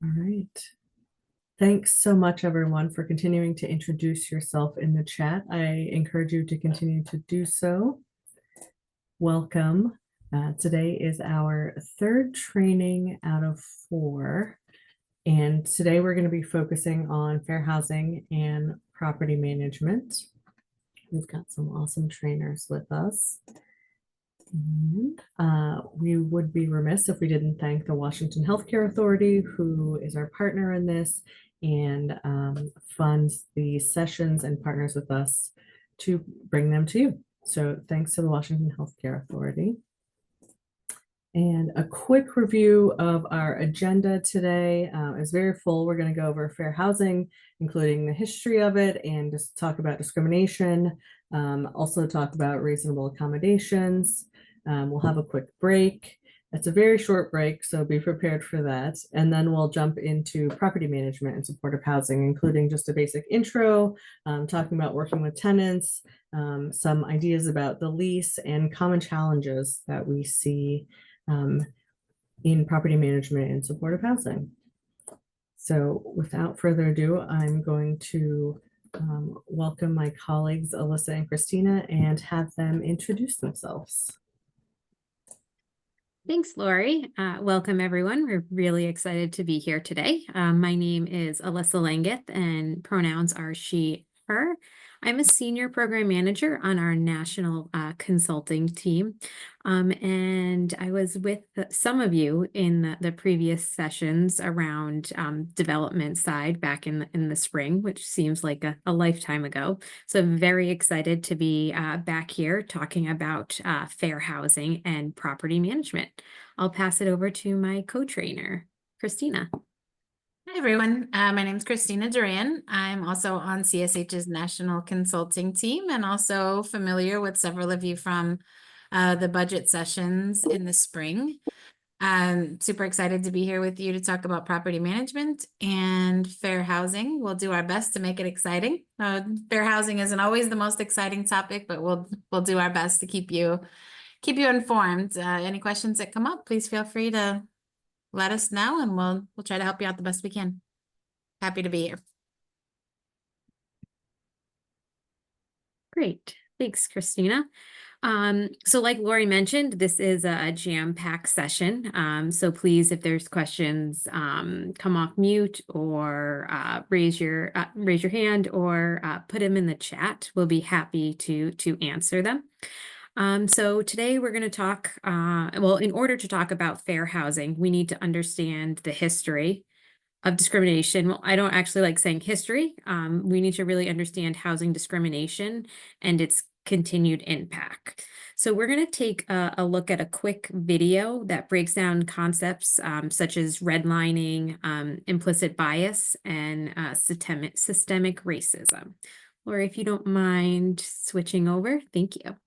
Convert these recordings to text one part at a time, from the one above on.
All right. Thanks so much, everyone, for continuing to introduce yourself in the chat. I encourage you to continue to do so. Welcome. Today is our third training out of 4. And today we're going to be focusing on fair housing and property management. We've got some awesome trainers with us. And, we would be remiss if we didn't thank the Washington Healthcare Authority, who is our partner in this and funds the sessions and partners with us to bring them to you. So thanks to the Washington Healthcare Authority. And a quick review of our agenda today is very full. We're going to go over fair housing, including the history of it, and just talk about discrimination, also talk about reasonable accommodations. We'll have a quick break. It's a very short break, so be prepared for that. And then we'll jump into property management and supportive housing, including just a basic intro, talking about working with tenants, some ideas about the lease, and common challenges that we see in property management and supportive housing. So without further ado, I'm going to welcome my colleagues, Alyssa and Christina, and have them introduce themselves. Thanks, Lori. Welcome, everyone. We're really excited to be here today. My name is Alyssa Langeth, and pronouns are she, her. I'm a senior program manager on our national consulting team. And I was with some of you in the previous sessions around development side back in the spring, which seems like a lifetime ago. So I'm very excited to be back here talking about fair housing and property management. I'll pass it over to my co-trainer, Christina. Hi, everyone. My name is Christina Duran. I'm also on CSH's national consulting team and also familiar with several of you from the budget sessions in the spring. I'm super excited to be here with you to talk about property management and fair housing. We'll do our best to make it exciting. Fair housing isn't always the most exciting topic, but we'll do our best to keep you informed. Any questions that come up, please feel free to let us know, and we'll try to help you out the best we can. Happy to be here. Great. Thanks, Christina. So like Lori mentioned, this is a jam-packed session. So please, if there's questions, come off mute or raise your hand or put them in the chat. We'll be happy to answer them. So today we're going to talk, well, in order to talk about fair housing, we need to understand the history of discrimination. Well, I don't actually like saying history. We need to really understand housing discrimination and its continued impact. So we're going to take a look at a quick video that breaks down concepts such as redlining, implicit bias, and systemic racism. Lori, if you don't mind switching over, thank you.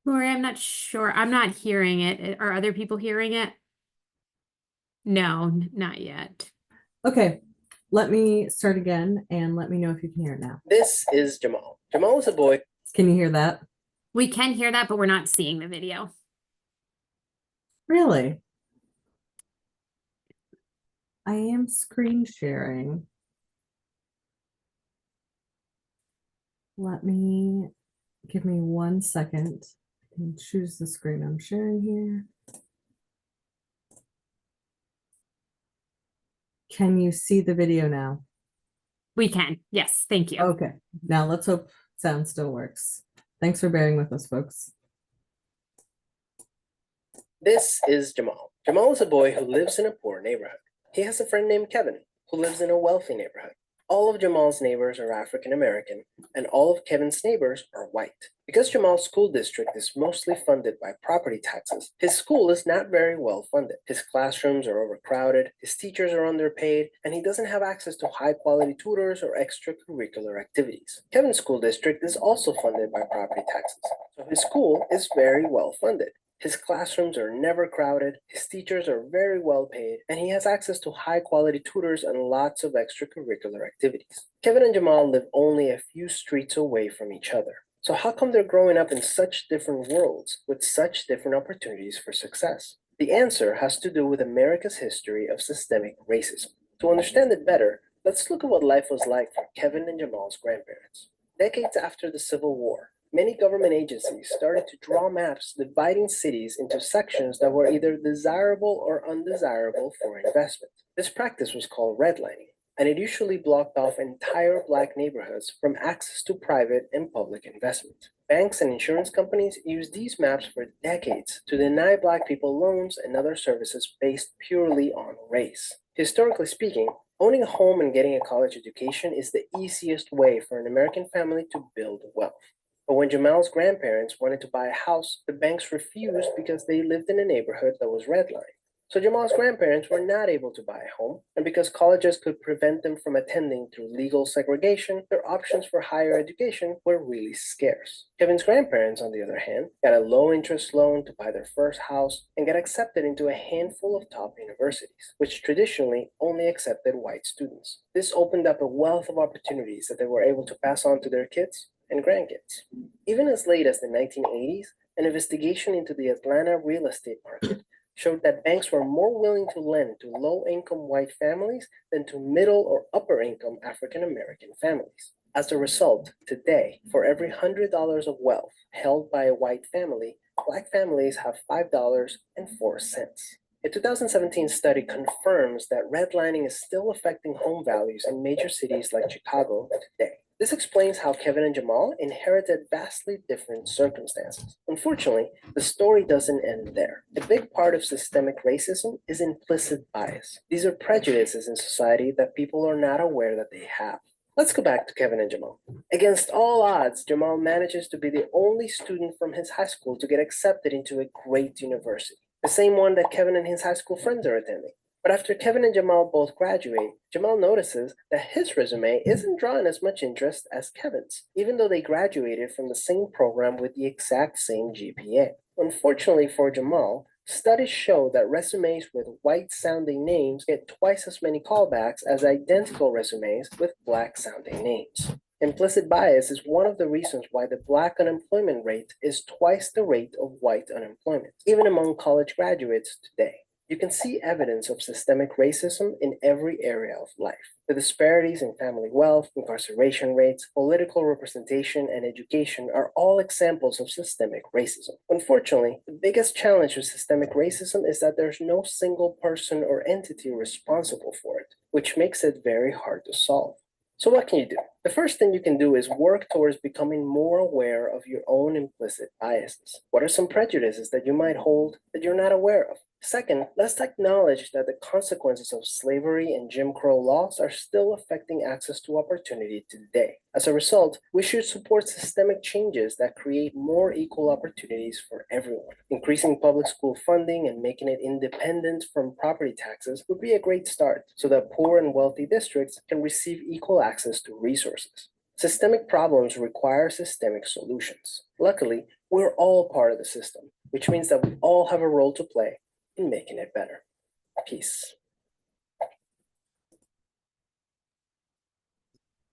Lori, I'm not sure. I'm not hearing it. Are other people hearing it? No, not yet. Okay, let me start again and let me know if you can hear it now. This is Jamal. Jamal is a boy. Can you hear that? We can hear that, but we're not seeing the video. Really? I am screen sharing. Give me 1 second and choose the screen I'm sharing here. Can you see the video now? We can. Yes, thank you. Okay, now let's hope sound still works. Thanks for bearing with us, folks. This is Jamal. Jamal is a boy who lives in a poor neighborhood. He has a friend named Kevin who lives in a wealthy neighborhood. All of Jamal's neighbors are African American, and all of Kevin's neighbors are white. Because Jamal's school district is mostly funded by property taxes, his school is not very well funded. His classrooms are overcrowded, his teachers are underpaid, and he doesn't have access to high-quality tutors or extracurricular activities. Kevin's school district is also funded by property taxes, so his school is very well funded. His classrooms are never crowded, his teachers are very well paid, and he has access to high-quality tutors and lots of extracurricular activities. Kevin and Jamal live only a few streets away from each other. So how come they're growing up in such different worlds with such different opportunities for success? The answer has to do with America's history of systemic racism. To understand it better, let's look at what life was like for Kevin and Jamal's grandparents. Decades after the Civil War, many government agencies started to draw maps dividing cities into sections that were either desirable or undesirable for investment. This practice was called redlining, and it usually blocked off entire Black neighborhoods from access to private and public investment. Banks and insurance companies used these maps for decades to deny Black people loans and other services based purely on race. Historically speaking, owning a home and getting a college education is the easiest way for an American family to build wealth. But when Jamal's grandparents wanted to buy a house, the banks refused because they lived in a neighborhood that was redlined. So Jamal's grandparents were not able to buy a home, and because colleges could prevent them from attending through legal segregation, their options for higher education were really scarce. Kevin's grandparents, on the other hand, got a low-interest loan to buy their first house and got accepted into a handful of top universities, which traditionally only accepted white students. This opened up a wealth of opportunities that they were able to pass on to their kids and grandkids. Even as late as the 1980s, an investigation into the Atlanta real estate market showed that banks were more willing to lend to low-income white families than to middle or upper-income African-American families. As a result, today, for every $100 of wealth held by a white family, Black families have $5.04. A 2017 study confirms that redlining is still affecting home values in major cities like Chicago today. This explains how Kevin and Jamal inherited vastly different circumstances. Unfortunately, the story doesn't end there. A big part of systemic racism is implicit bias. These are prejudices in society that people are not aware that they have. Let's go back to Kevin and Jamal. Against all odds, Jamal manages to be the only student from his high school to get accepted into a great university, the same one that Kevin and his high school friends are attending. But after Kevin and Jamal both graduate, Jamal notices that his resume isn't drawing as much interest as Kevin's, even though they graduated from the same program with the exact same GPA. Unfortunately for Jamal, studies show that resumes with white-sounding names get twice as many callbacks as identical resumes with Black-sounding names. Implicit bias is one of the reasons why the Black unemployment rate is twice the rate of white unemployment, even among college graduates today. You can see evidence of systemic racism in every area of life. The disparities in family wealth, incarceration rates, political representation, and education are all examples of systemic racism. Unfortunately, the biggest challenge with systemic racism is that there's no single person or entity responsible for it, which makes it very hard to solve. So what can you do? The first thing you can do is work towards becoming more aware of your own implicit biases. What are some prejudices that you might hold that you're not aware of? Second, let's acknowledge that the consequences of slavery and Jim Crow laws are still affecting access to opportunity today. As a result, we should support systemic changes that create more equal opportunities for everyone. Increasing public school funding and making it independent from property taxes would be a great start so that poor and wealthy districts can receive equal access to resources. Systemic problems require systemic solutions. Luckily, we're all part of the system, which means that we all have a role to play in making it better. Peace.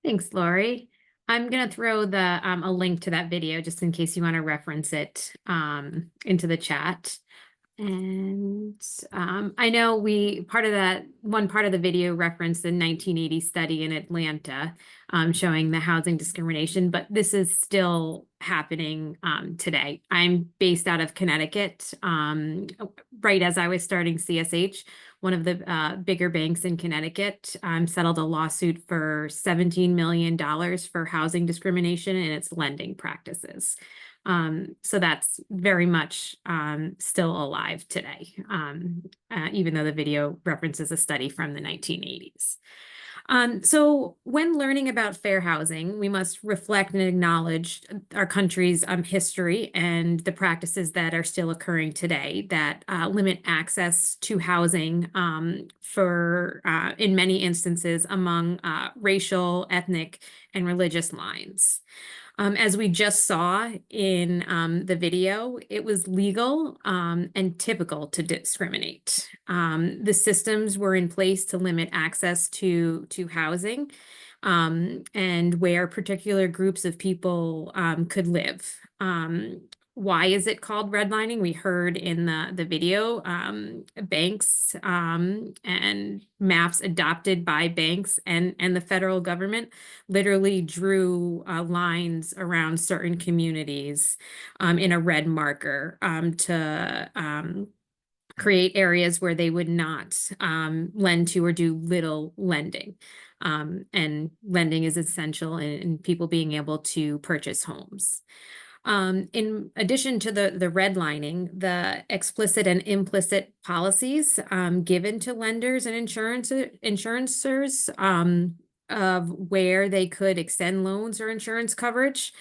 Thanks, Lori. I'm going to throw the a link to that video just in case you want to reference it into the chat. And I know one part of the video referenced the 1980 study in Atlanta showing the housing discrimination, but this is still happening today. I'm based out of Connecticut. Right as I was starting CSH, one of the bigger banks in Connecticut settled a lawsuit for $17 million for housing discrimination in its lending practices. So that's very much still alive today, even though the video references a study from the 1980s. So when learning about fair housing, we must reflect and acknowledge our country's history and the practices that are still occurring today that limit access to housing for, in many instances, among racial, ethnic, and religious lines. As we just saw in the video, it was legal and typical to discriminate. The systems were in place to limit access to housing and where particular groups of people could live. Why is it called redlining? We heard in the video, banks and maps adopted by banks and the federal government literally drew lines around certain communities in a red marker to create areas where they would not lend to or do little lending. And lending is essential in people being able to purchase homes. In addition to the redlining, the explicit and implicit policies given to lenders and insurances of where they could extend loans or insurance coverage.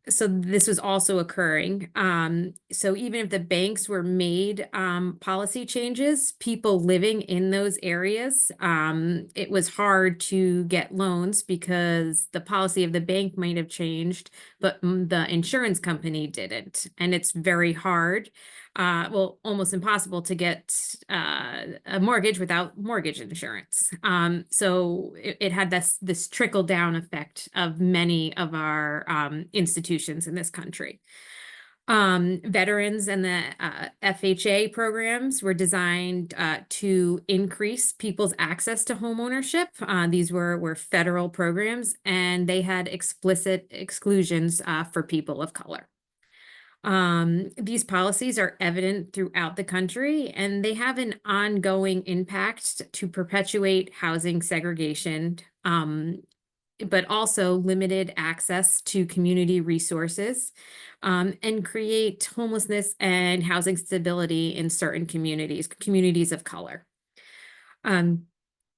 So this was also occurring. So even if the banks were made policy changes, people living in those areas, it was hard to get loans because the policy of the bank might have changed, but the insurance company didn't. And it's very hard, well, almost impossible to get a mortgage without mortgage insurance. So it had this trickle down effect of many of our institutions in this country. Veterans and the FHA programs were designed to increase people's access to home ownership. These were federal programs, and they had explicit exclusions for people of color. These policies are evident throughout the country, and they have an ongoing impact to perpetuate housing segregation, but also limited access to community resources, and create homelessness and housing stability in certain communities of color.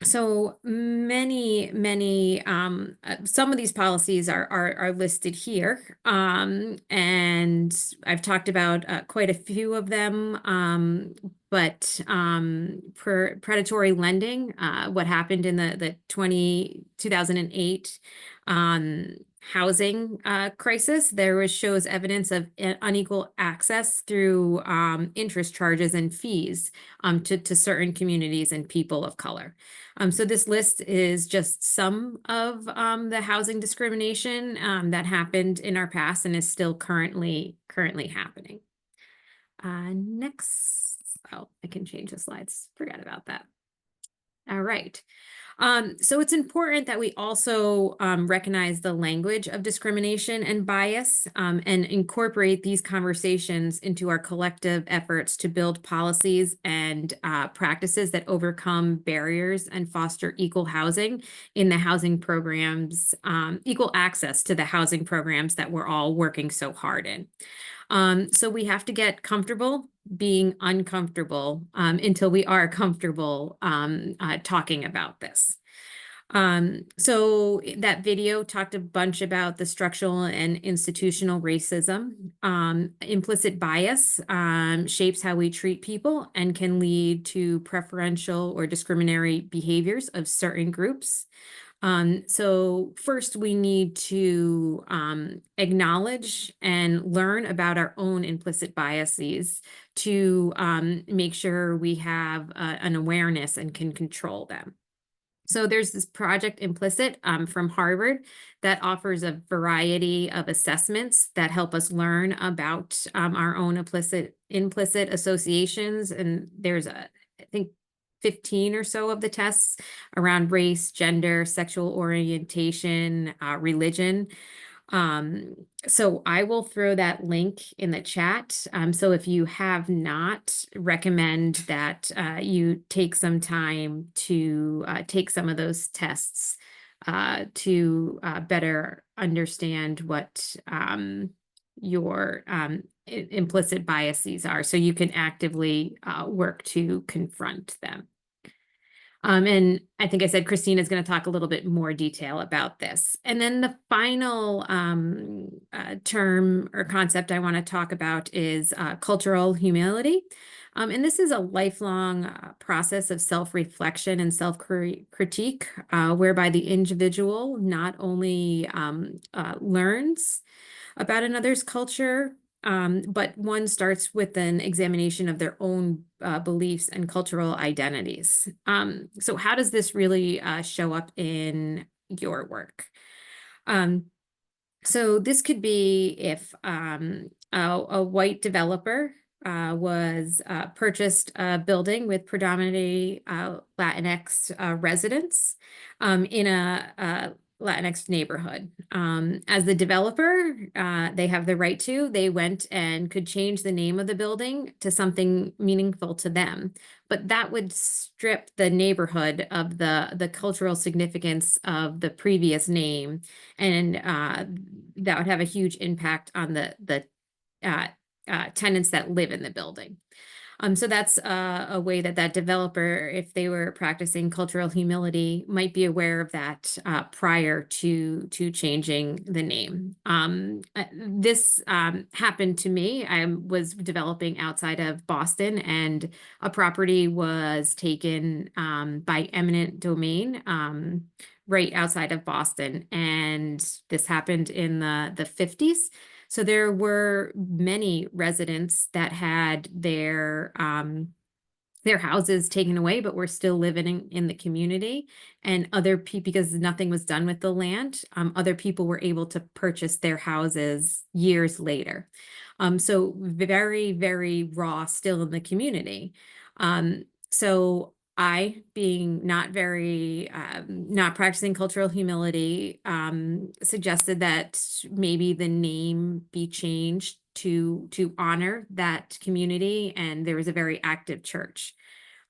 So many, some of these policies are listed here. And I've talked about quite a few of them. But predatory lending, what happened in the 2008 housing crisis, shows evidence of unequal access through interest charges and fees to certain communities and people of color. So this list is just some of the housing discrimination that happened in our past and is still currently happening. Next, oh, I can change the slides. Forgot about that. All right. So it's important that we also recognize the language of discrimination and bias and incorporate these conversations into our collective efforts to build policies and practices that overcome barriers and foster equal housing in the housing programs, equal access to the housing programs that we're all working so hard in. So we have to get comfortable being uncomfortable until we are comfortable talking about this. So that video talked a bunch about the structural and institutional racism. Implicit bias shapes how we treat people and can lead to preferential or discriminatory behaviors of certain groups. So first we need to acknowledge and learn about our own implicit biases to make sure we have an awareness and can control them. So there's this project Implicit from Harvard that offers a variety of assessments that help us learn about our own implicit associations. And there's I think 15 or so of the tests around race, gender, sexual orientation, religion. So I will throw that link in the chat. So if you have not, recommend that you take some time to take some of those tests to better understand what your implicit biases are, so you can actively work to confront them. And I think I said Christina is going to talk a little bit more detail about this. And then the final term or concept I want to talk about is cultural humility. And this is a lifelong process of self-reflection and self-critique, whereby the individual not only learns about another's culture, but one starts with an examination of their own beliefs and cultural identities. So how does this really show up in your work? So this could be if a white developer was purchased a building with predominantly Latinx residents in a Latinx neighborhood. As the developer, they have the right to, they went and could change the name of the building to something meaningful to them. But that would strip the neighborhood of the cultural significance of the previous name. And that would have a huge impact on the tenants that live in the building. So that's a way that developer, if they were practicing cultural humility, might be aware of that prior to changing the name. This happened to me. I was developing outside of Boston, and a property was taken by eminent domain right outside of Boston, and this happened in the 50s. So there were many residents that had their houses taken away, but were still living in the community. And other people, because nothing was done with the land, other people were able to purchase their houses years later. So very, very raw still in the community. So I, being not very, not practicing cultural humility, suggested that maybe the name be changed to honor that community, and there was a very active church.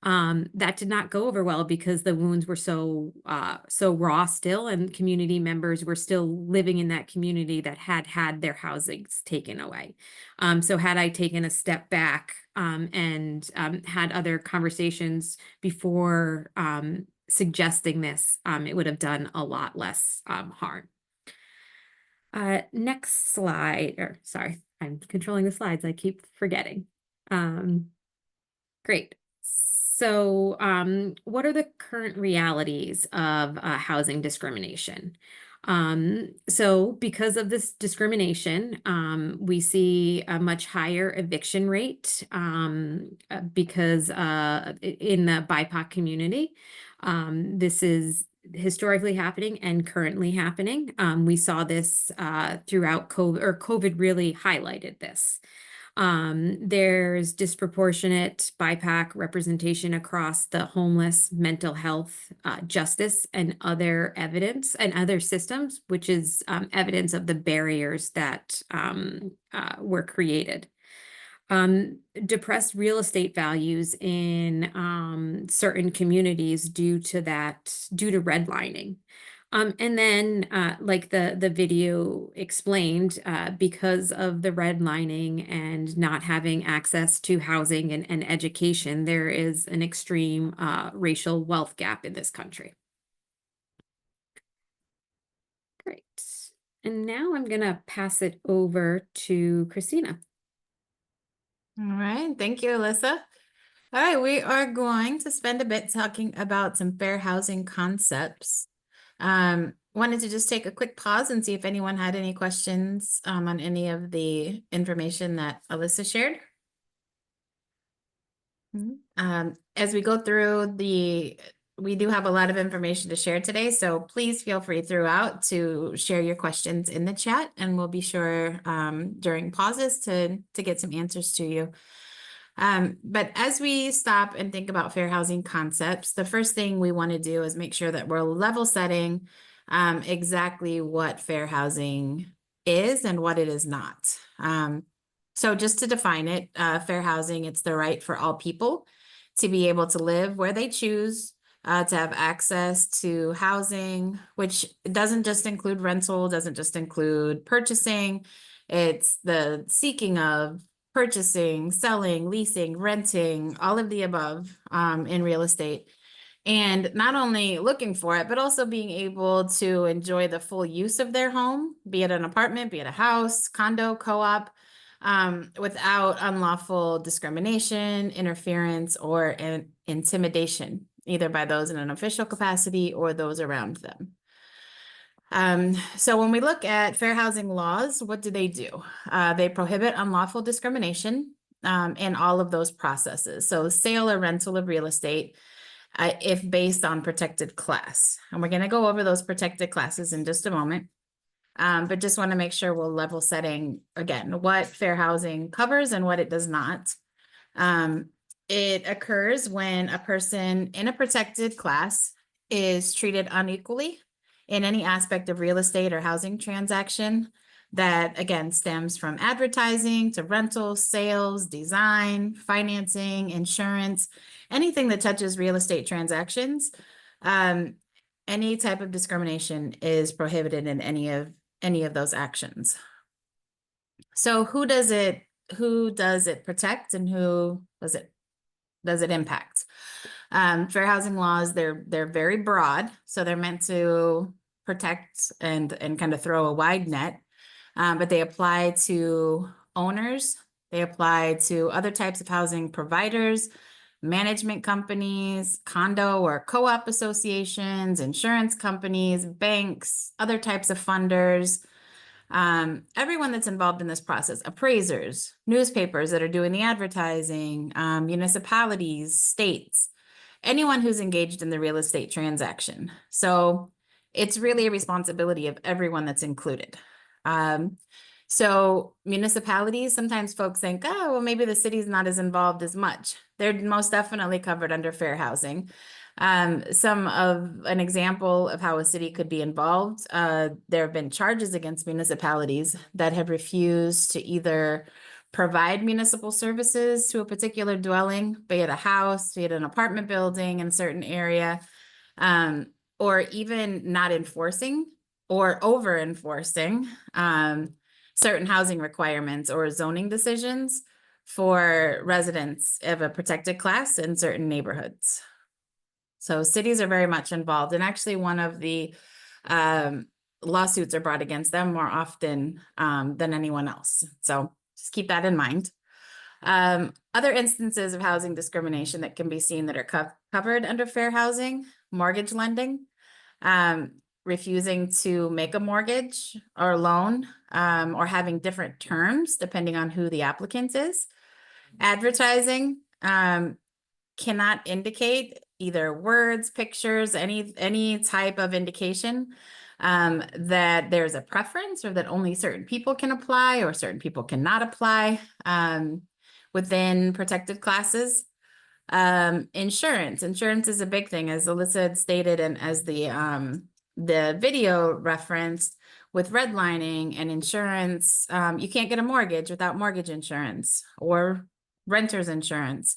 That did not go over well because the wounds were so raw still, and community members were still living in that community that had their housings taken away. So had I taken a step back and had other conversations before suggesting this, it would have done a lot less harm. Next slide, or sorry, I'm controlling the slides. I keep forgetting. Great. So what are the current realities of housing discrimination? So because of this discrimination, we see a much higher eviction rate because in the BIPOC community. This is historically happening and currently happening. We saw this throughout COVID, or COVID really highlighted this. There's disproportionate BIPOC representation across the homeless, mental health, justice, and other evidence and other systems, which is evidence of the barriers that were created. Depressed real estate values in certain communities due to redlining. And then, like the video explained, because of the redlining and not having access to housing and education, there is an extreme racial wealth gap in this country. Great. And now I'm going to pass it over to Christina. All right, thank you, Alyssa. All right, we are going to spend a bit talking about some fair housing concepts. Wanted to just take a quick pause and see if anyone had any questions on any of the information that Alyssa shared. As we go through we do have a lot of information to share today, so please feel free throughout to share your questions in the chat, and we'll be sure during pauses to get some answers to you. But as we stop and think about fair housing concepts, the first thing we want to do is make sure that we're level setting exactly what fair housing is and what it is not. So just to define it, fair housing, it's the right for all people to be able to live where they choose, to have access to housing, which doesn't just include rental, doesn't just include purchasing. It's the seeking of, purchasing, selling, leasing, renting, all of the above in real estate. And not only looking for it, but also being able to enjoy the full use of their home, be it an apartment, be it a house, condo, co-op, without unlawful discrimination, interference, or intimidation, either by those in an official capacity or those around them. So when we look at fair housing laws, what do? They prohibit unlawful discrimination in all of those processes. So sale or rental of real estate, if based on protected class. And we're going to go over those protected classes in just a moment. But just want to make sure we're level setting again, what fair housing covers and what it does not. It occurs when a person in a protected class is treated unequally in any aspect of real estate or housing transaction that, again, stems from advertising to rental, sales, design, financing, insurance, anything that touches real estate transactions. Any type of discrimination is prohibited in any of those actions. So who does it protect and who does it impact? Fair housing laws, they're very broad, so they're meant to protect and kind of throw a wide net, but they apply to owners, they apply to other types of housing providers, management companies, condo or co-op associations, insurance companies, banks, other types of funders, everyone that's involved in this process, appraisers, newspapers that are doing the advertising, municipalities, states, anyone who's engaged in the real estate transaction. So it's really a responsibility of everyone that's included. So municipalities, sometimes folks think, oh, well, maybe the city's not as involved as much. They're most definitely covered under fair housing. An example of how a city could be involved, there have been charges against municipalities that have refused to either provide municipal services to a particular dwelling, be it a house, be it an apartment building in a certain area, or even not enforcing or over enforcing certain housing requirements or zoning decisions for residents of a protected class in certain neighborhoods. So cities are very much involved, and actually one of the lawsuits are brought against them more often than anyone else. So just keep that in mind. Other instances of housing discrimination that can be seen that are covered under fair housing: mortgage lending, refusing to make a mortgage or loan, or having different terms depending on who the applicant is. Advertising cannot indicate either words, pictures, any type of indication that there's a preference or that only certain people can apply or certain people cannot apply within protected classes. Insurance is a big thing, as Alyssa had stated, and as the video referenced with redlining and insurance. You can't get a mortgage without mortgage insurance or renter's insurance.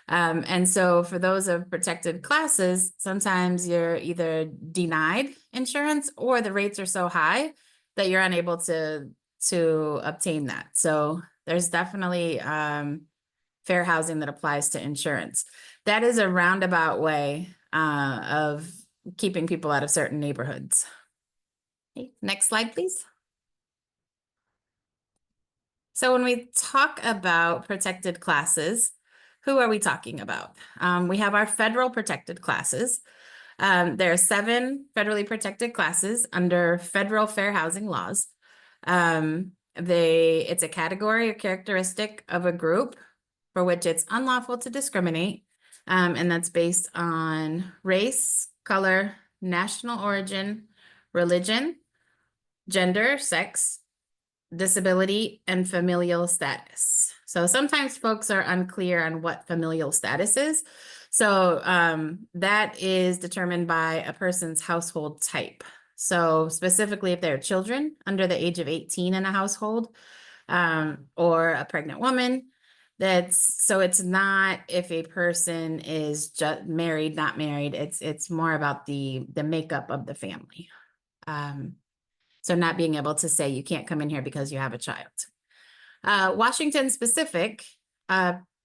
And so for those of protected classes, sometimes you're either denied insurance or the rates are so high that you're unable to obtain that. So there's definitely fair housing that applies to insurance. That is a roundabout way of keeping people out of certain neighborhoods. Okay, next slide, please. So when we talk about protected classes, who are we talking about? We have our federal protected classes. There are 7 federally protected classes under federal fair housing laws. It's a category or characteristic of a group for which it's unlawful to discriminate, and that's based on race, color, national origin, religion, gender, sex, disability, and familial status. So sometimes folks are unclear on what familial status is. So that is determined by a person's household type. So specifically if there are children under the age of 18 in a household, or a pregnant woman, so it's not if a person is just married, not married, it's more about the makeup of the family. So not being able to say you can't come in here because you have a child. Washington specific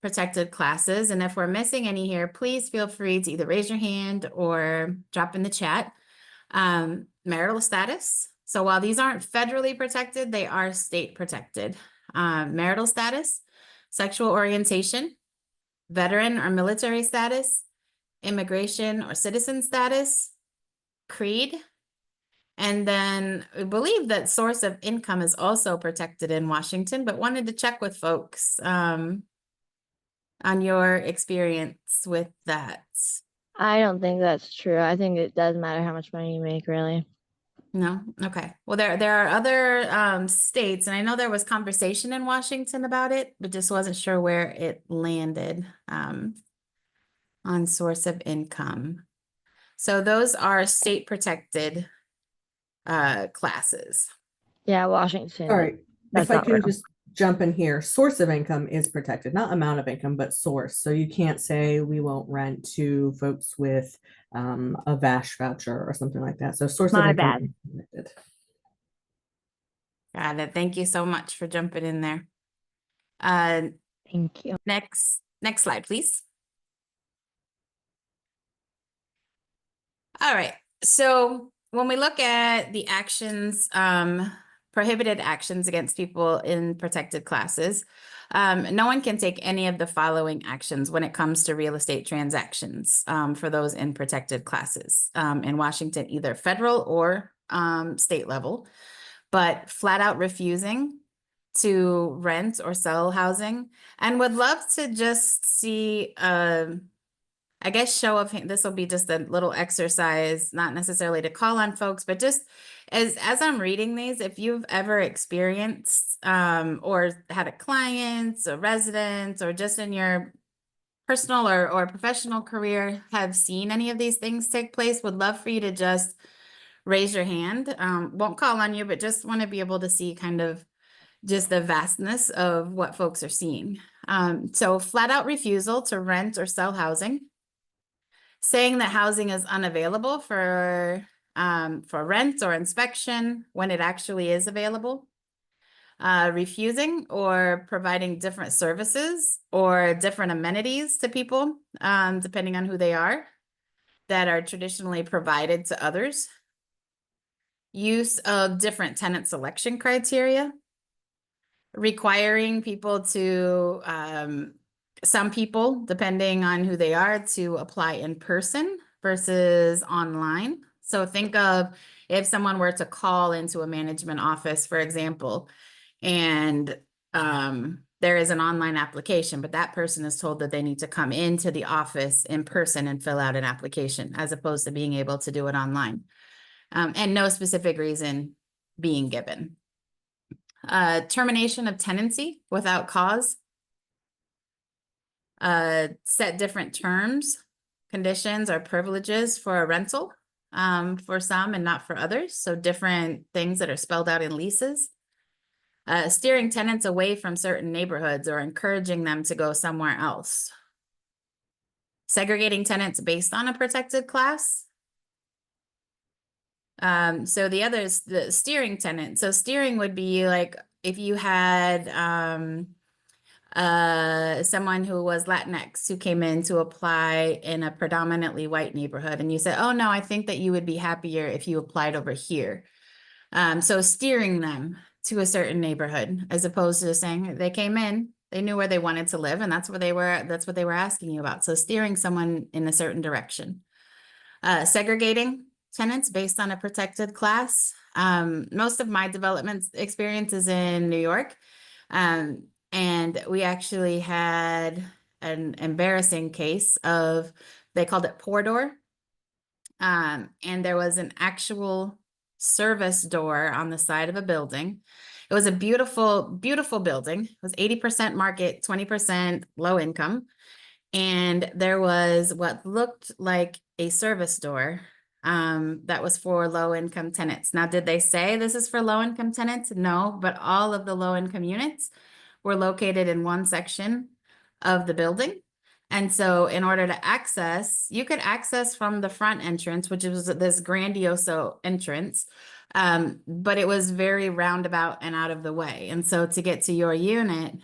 protected classes. And if we're missing any here, please feel free to either raise your hand or drop in the chat. Marital status. So while these aren't federally protected, they are state protected. Marital status, sexual orientation, veteran or military status, immigration or citizen status, creed, and then we believe that source of income is also protected in Washington, but wanted to check with folks on your experience with that. I don't think that's true. I think it does matter how much money you make, really. No? Okay. Well, there are other states, and I know there was conversation in Washington about it, but just wasn't sure where it landed on source of income. So those are state protected classes. Yeah, Washington. All right, That's if I not can real. just jump in here, source of income is protected, not amount of income, but source. So you can't say we won't rent to folks with a VASH voucher or something like that. So source of My income bad. is protected. Got it. Thank you so much for jumping in there. Thank you. Next slide, please. All right. So when we look at the actions, prohibited actions against people in protected classes, no one can take any of the following actions when it comes to real estate transactions for those in protected classes in Washington, either federal or state level, but flat out refusing to rent or sell housing, and would love to just see I guess show of this will be just a little exercise, not necessarily to call on folks, but just as I'm reading these, if you've ever experienced or had a client, a resident, or just in your personal or professional career have seen any of these things take place, would love for you to just raise your hand. Won't call on you, but just want to be able to see kind of just the vastness of what folks are seeing. So flat out refusal to rent or sell housing. Saying that housing is unavailable for rent or inspection when it actually is available. Refusing or providing different services or different amenities to people, depending on who they are, that are traditionally provided to others. Use of different tenant selection criteria. Requiring people to some people, depending on who they are, to apply in person versus online. So think of if someone were to call into a management office, for example, and there is an online application, but that person is told that they need to come into the office in person and fill out an application, as opposed to being able to do it online. And no specific reason being given. Termination of tenancy without cause. Set different terms, conditions, or privileges for a rental for some and not for others. So different things that are spelled out in leases. Steering tenants away from certain neighborhoods or encouraging them to go somewhere else. Segregating tenants based on a protected class. So the other is the steering tenant. So steering would be like if you had someone who was Latinx who came in to apply in a predominantly white neighborhood, and you said, oh no, I think that you would be happier if you applied over here. So steering them to a certain neighborhood, as opposed to saying they came in, they knew where they wanted to live, and that's what they were asking you about. So steering someone in a certain direction. Segregating tenants based on a protected class. Most of my development experience is in New York. And we actually had an embarrassing case of, they called it pour door. And there was an actual service door on the side of a building. It was a beautiful, beautiful building. It was 80% market, 20% low income. And there was what looked like a service door that was for low income tenants. Now, did they say this is for low income tenants? No, but all of the low income units were located in one section of the building. And so in order to access, you could access from the front entrance, which was this grandiose entrance, but it was very roundabout and out of the way. And so to get to your unit,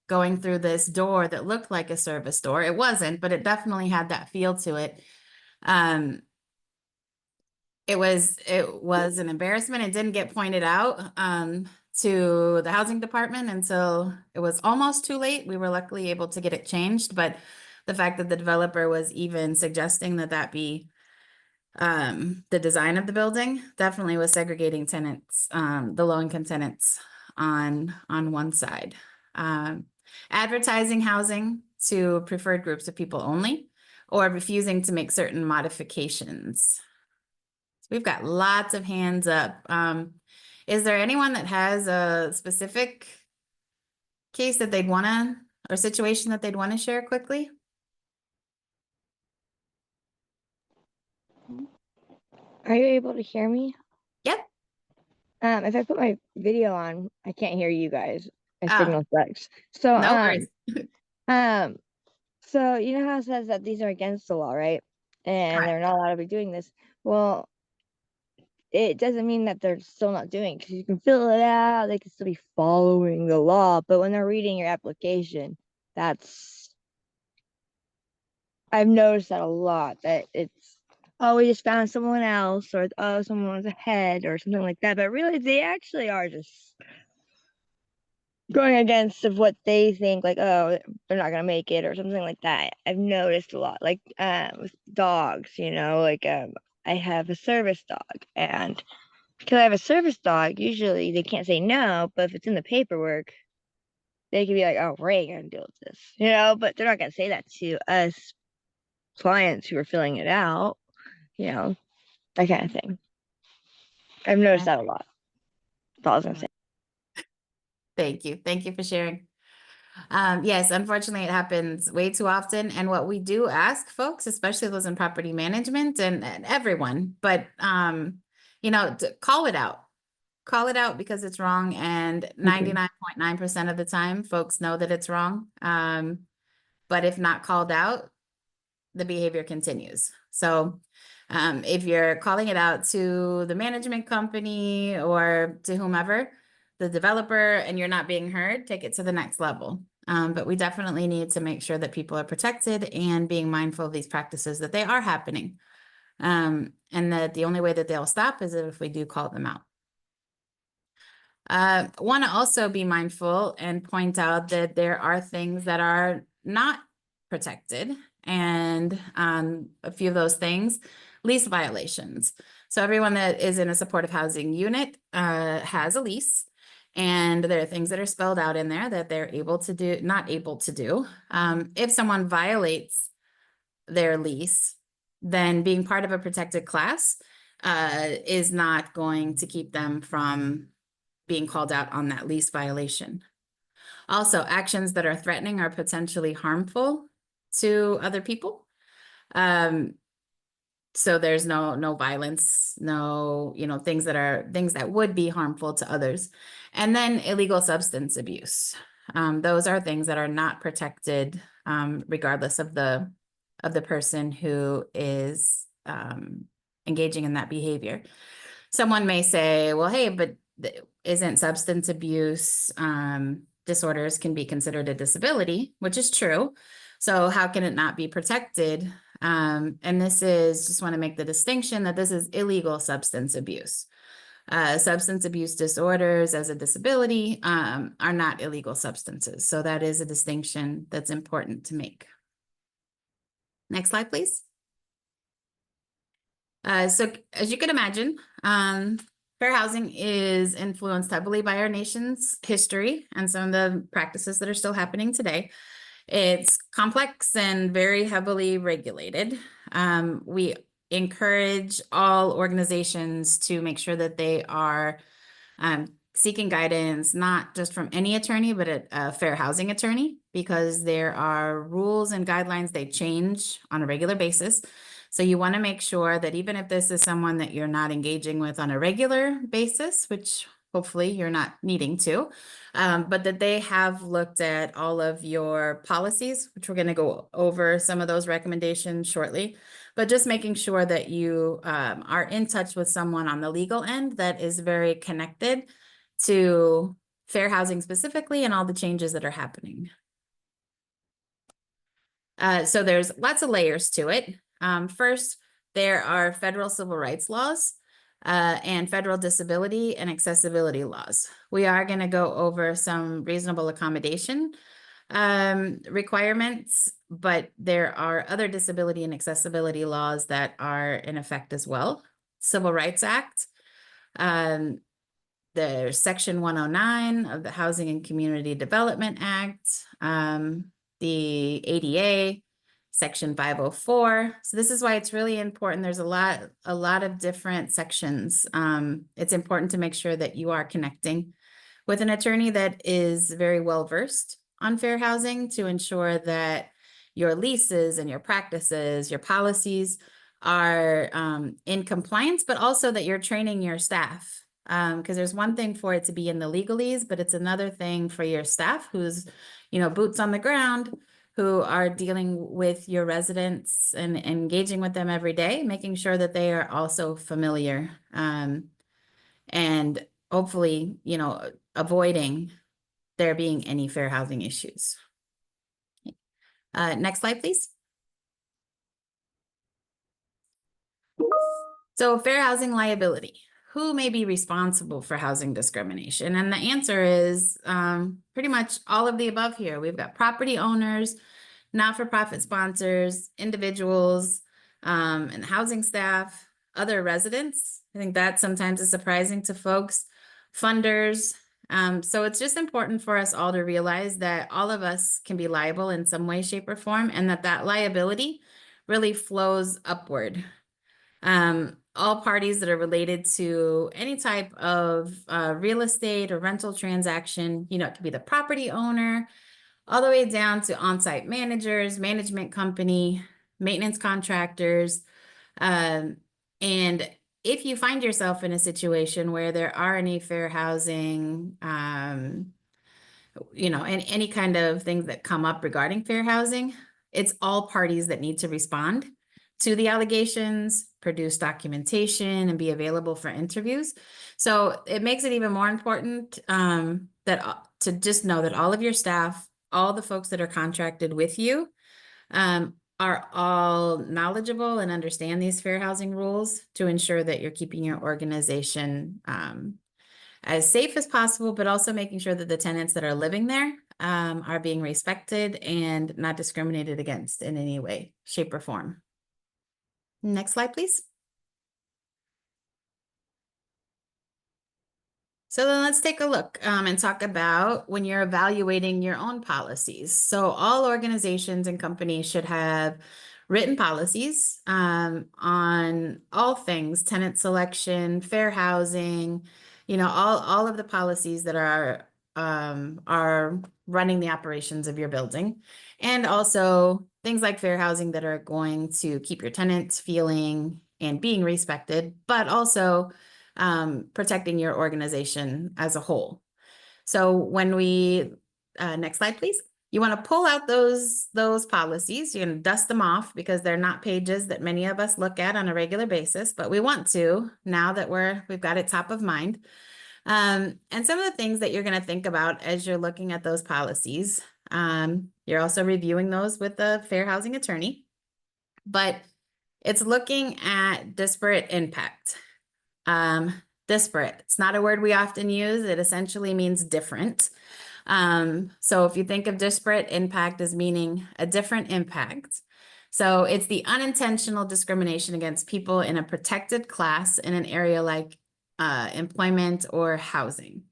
going through this door that looked like a service door. It wasn't, but it definitely had that feel to it. It was an embarrassment. It didn't get pointed out to the housing department until it was almost too late. We were luckily able to get it changed, but the fact that the developer was even suggesting that that be the design of the building definitely was segregating tenants, the low-income tenants on one side. Advertising housing to preferred groups of people only, or refusing to make certain modifications. So we've got lots of hands up. Is there anyone that has a specific case that they'd want to, or situation that they'd want to share quickly? Are you able to hear me? Yep. If I put my video on, I can't hear you guys. My Oh. signal sucks. So, No worries. So you know how it says that these are against the law, right? And Correct. they're not allowed to be doing this. Well, it doesn't mean that they're still not doing it, because you can fill it out, they can still be following the law, but when they're reading your application, I've noticed that a lot, that it's, oh, we just found someone else, or oh, someone was ahead, or something like that, but really they actually are just going against of what they think, like, oh, they're not gonna make it, or something like that. I've noticed a lot, like with dogs, like I have a service dog, and because I have a service dog, usually they can't say no, but if it's in the paperwork, they can be like, oh, Ray gonna deal with this, but they're not gonna say that to us clients who are filling it out, that kind of thing. I've noticed that a lot. That's all I was gonna say. Thank you. Thank you for sharing. Yes, unfortunately, it happens way too often. And what we do ask folks, especially those in property management and everyone, but to call it out. Call it out because it's wrong. And 99.9% of the time, folks know that it's wrong. But if not called out, the behavior continues. So if you're calling it out to the management company or to whomever, the developer, and you're not being heard, take it to the next level. But we definitely need to make sure that people are protected and being mindful of these practices, that they are happening. And that the only way that they'll stop is if we do call them out. Want to also be mindful and point out that there are things that are not protected, and a few of those things, lease violations. So everyone that is in a supportive housing unit has a lease, and there are things that are spelled out in there that they're not able to do. If someone violates their lease, then being part of a protected class is not going to keep them from being called out on that lease violation. Also, actions that are threatening or potentially harmful to other people. So there's no violence, no, things that would be harmful to others. And then illegal substance abuse. Those are things that are not protected, regardless of the person who is engaging in that behavior. Someone may say, well, hey, but isn't substance abuse disorders can be considered a disability, which is true. So how can it not be protected? And this is, just want to make the distinction that this is illegal substance abuse. Substance abuse disorders as a disability are not illegal substances. So that is a distinction that's important to make. Next slide, please. So as you can imagine, fair housing is influenced heavily by our nation's history and some of the practices that are still happening today. It's complex and very heavily regulated. We encourage all organizations to make sure that they are seeking guidance, not just from any attorney, but a fair housing attorney, because there are rules and guidelines, they change on a regular basis. So you want to make sure that even if this is someone that you're not engaging with on a regular basis, which hopefully you're not needing to, but that they have looked at all of your policies, which we're going to go over some of those recommendations shortly, but just making sure that you are in touch with someone on the legal end that is very connected to fair housing specifically and all the changes that are happening. So there's lots of layers to it. First, there are federal civil rights laws and federal disability and accessibility laws. We are going to go over some reasonable accommodation requirements, but there are other disability and accessibility laws that are in effect as well. Civil Rights Act, there's Section 109 of the Housing and Community Development Act, the ADA, Section 504. So this is why it's really important. There's a lot of different sections. It's important to make sure that you are connecting with an attorney that is very well versed on fair housing to ensure that your leases and your practices, your policies are in compliance, but also that you're training your staff. Because there's one thing for it to be in the legalese, but it's another thing for your staff who's, boots on the ground, who are dealing with your residents and engaging with them every day, making sure that they are also familiar and hopefully, avoiding there being any fair housing issues. Next slide, please. So fair housing liability. Who may be responsible for housing discrimination? And the answer is pretty much all of the above here. We've got property owners, not-for-profit sponsors, individuals, and housing staff, other residents. I think that sometimes is surprising to folks, funders. So it's just important for us all to realize that all of us can be liable in some way, shape, or form, and that liability really flows upward. All parties that are related to any type of real estate or rental transaction, it could be the property owner, all the way down to on-site managers, management company, maintenance contractors. And if you find yourself in a situation where there are any fair housing, and any kind of things that come up regarding fair housing, it's all parties that need to respond to the allegations, produce documentation, and be available for interviews. So it makes it even more important to just know that all of your staff, all the folks that are contracted with you, are all knowledgeable and understand these fair housing rules to ensure that you're keeping your organization as safe as possible, but also making sure that the tenants that are living there are being respected and not discriminated against in any way, shape, or form. Next slide, please. So then let's take a look and talk about when you're evaluating your own policies. So all organizations and companies should have written policies on all things, tenant selection, fair housing, all of the policies that are running the operations of your building. And also things like fair housing that are going to keep your tenants feeling and being respected, but also protecting your organization as a whole. So when we, next slide, please. You want to pull out those policies. You're going to dust them off because they're not pages that many of us look at on a regular basis, but we want to now that we've got it top of mind. And some of the things that you're going to think about as you're looking at those policies, you're also reviewing those with the fair housing attorney, but it's looking at disparate impact. Disparate, it's not a word we often use. It essentially means different. So if you think of disparate impact as meaning a different impact, so it's the unintentional discrimination against people in a protected class in an area like employment or housing.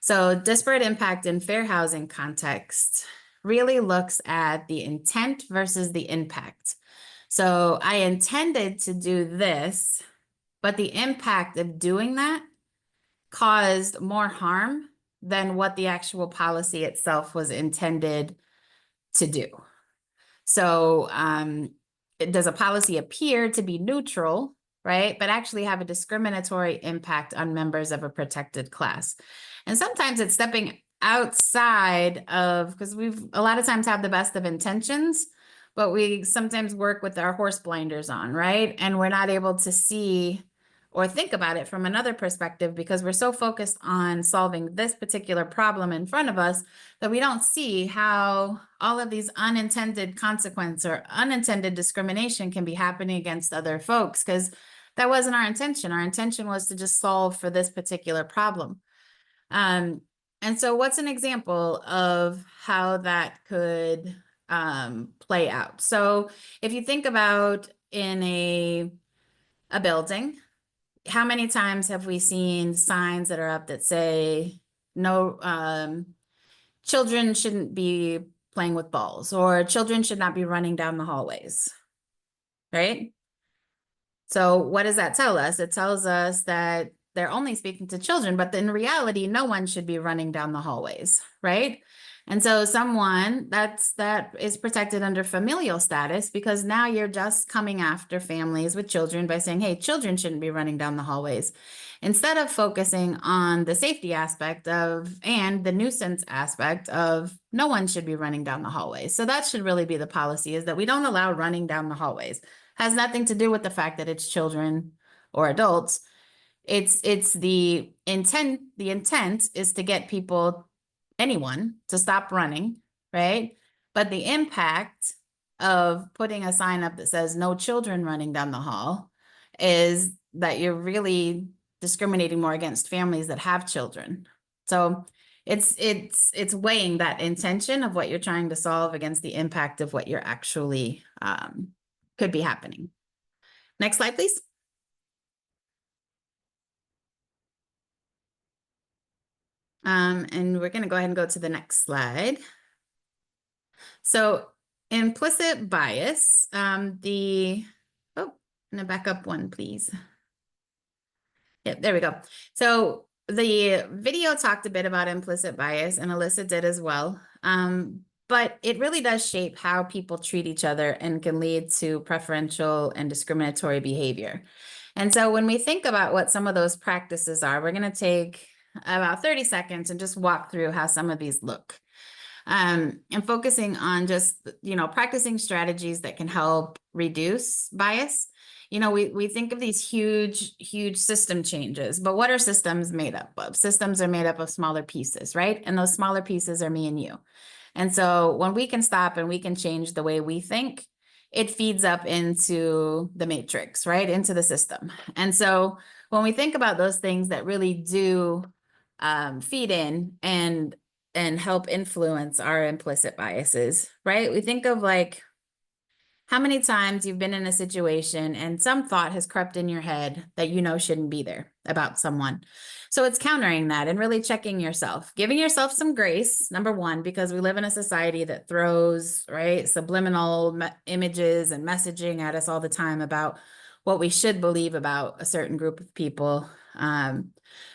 So disparate impact in fair housing context really looks at the intent versus the impact. So I intended to do this, but the impact of doing that caused more harm than what the actual policy itself was intended to do. So does a policy appear to be neutral, right, but actually have a discriminatory impact on members of a protected class? And sometimes it's stepping outside of, because we've a lot of times have the best of intentions, but we sometimes work with our horse blinders on, right? And we're not able to see or think about it from another perspective, because we're so focused on solving this particular problem in front of us that we don't see how all of these unintended consequence or unintended discrimination can be happening against other folks, because that wasn't our intention. Our intention was to just solve for this particular problem. And so what's an example of how that could play out? So if you think about in a building, how many times have we seen signs that are up that say, no, children shouldn't be playing with balls, or children should not be running down the hallways, right? So what does that tell us? It tells us that they're only speaking to children, but in reality, no one should be running down the hallways, right? And so someone that is protected under familial status, because now you're just coming after families with children by saying, hey, children shouldn't be running down the hallways, instead of focusing on the safety aspect of and the nuisance aspect of no one should be running down the hallways. So that should really be the policy, is that we don't allow running down the hallways. Has nothing to do with the fact that it's children or adults. It's the intent. The intent is to get people, anyone, to stop running, right? But the impact of putting a sign up that says no children running down the hall is that you're really discriminating more against families that have children. So it's weighing that intention of what you're trying to solve against the impact of what you're actually could be happening. Next slide, please. And we're going to go ahead and go to the next slide. So implicit bias, I'm going to back up one, please. Yep, there we go. So the video talked a bit about implicit bias, and Alyssa did as well. But it really does shape how people treat each other and can lead to preferential and discriminatory behavior. And so when we think about what some of those practices are, we're going to take about 30 seconds and just walk through how some of these look. And focusing on just, practicing strategies that can help reduce bias. We think of these huge system changes, but what are systems made up of? Systems are made up of smaller pieces, right? And those smaller pieces are me and you. And so when we can stop and we can change the way we think, it feeds up into the matrix, right? Into the system. And so when we think about those things that really do feed in and help influence our implicit biases, right? We think of like how many times you've been in a situation and some thought has crept in your head that shouldn't be there about someone. So it's countering that and really checking yourself, giving yourself some grace, number one, because we live in a society that throws, right, subliminal images and messaging at us all the time about what we should believe about a certain group of people.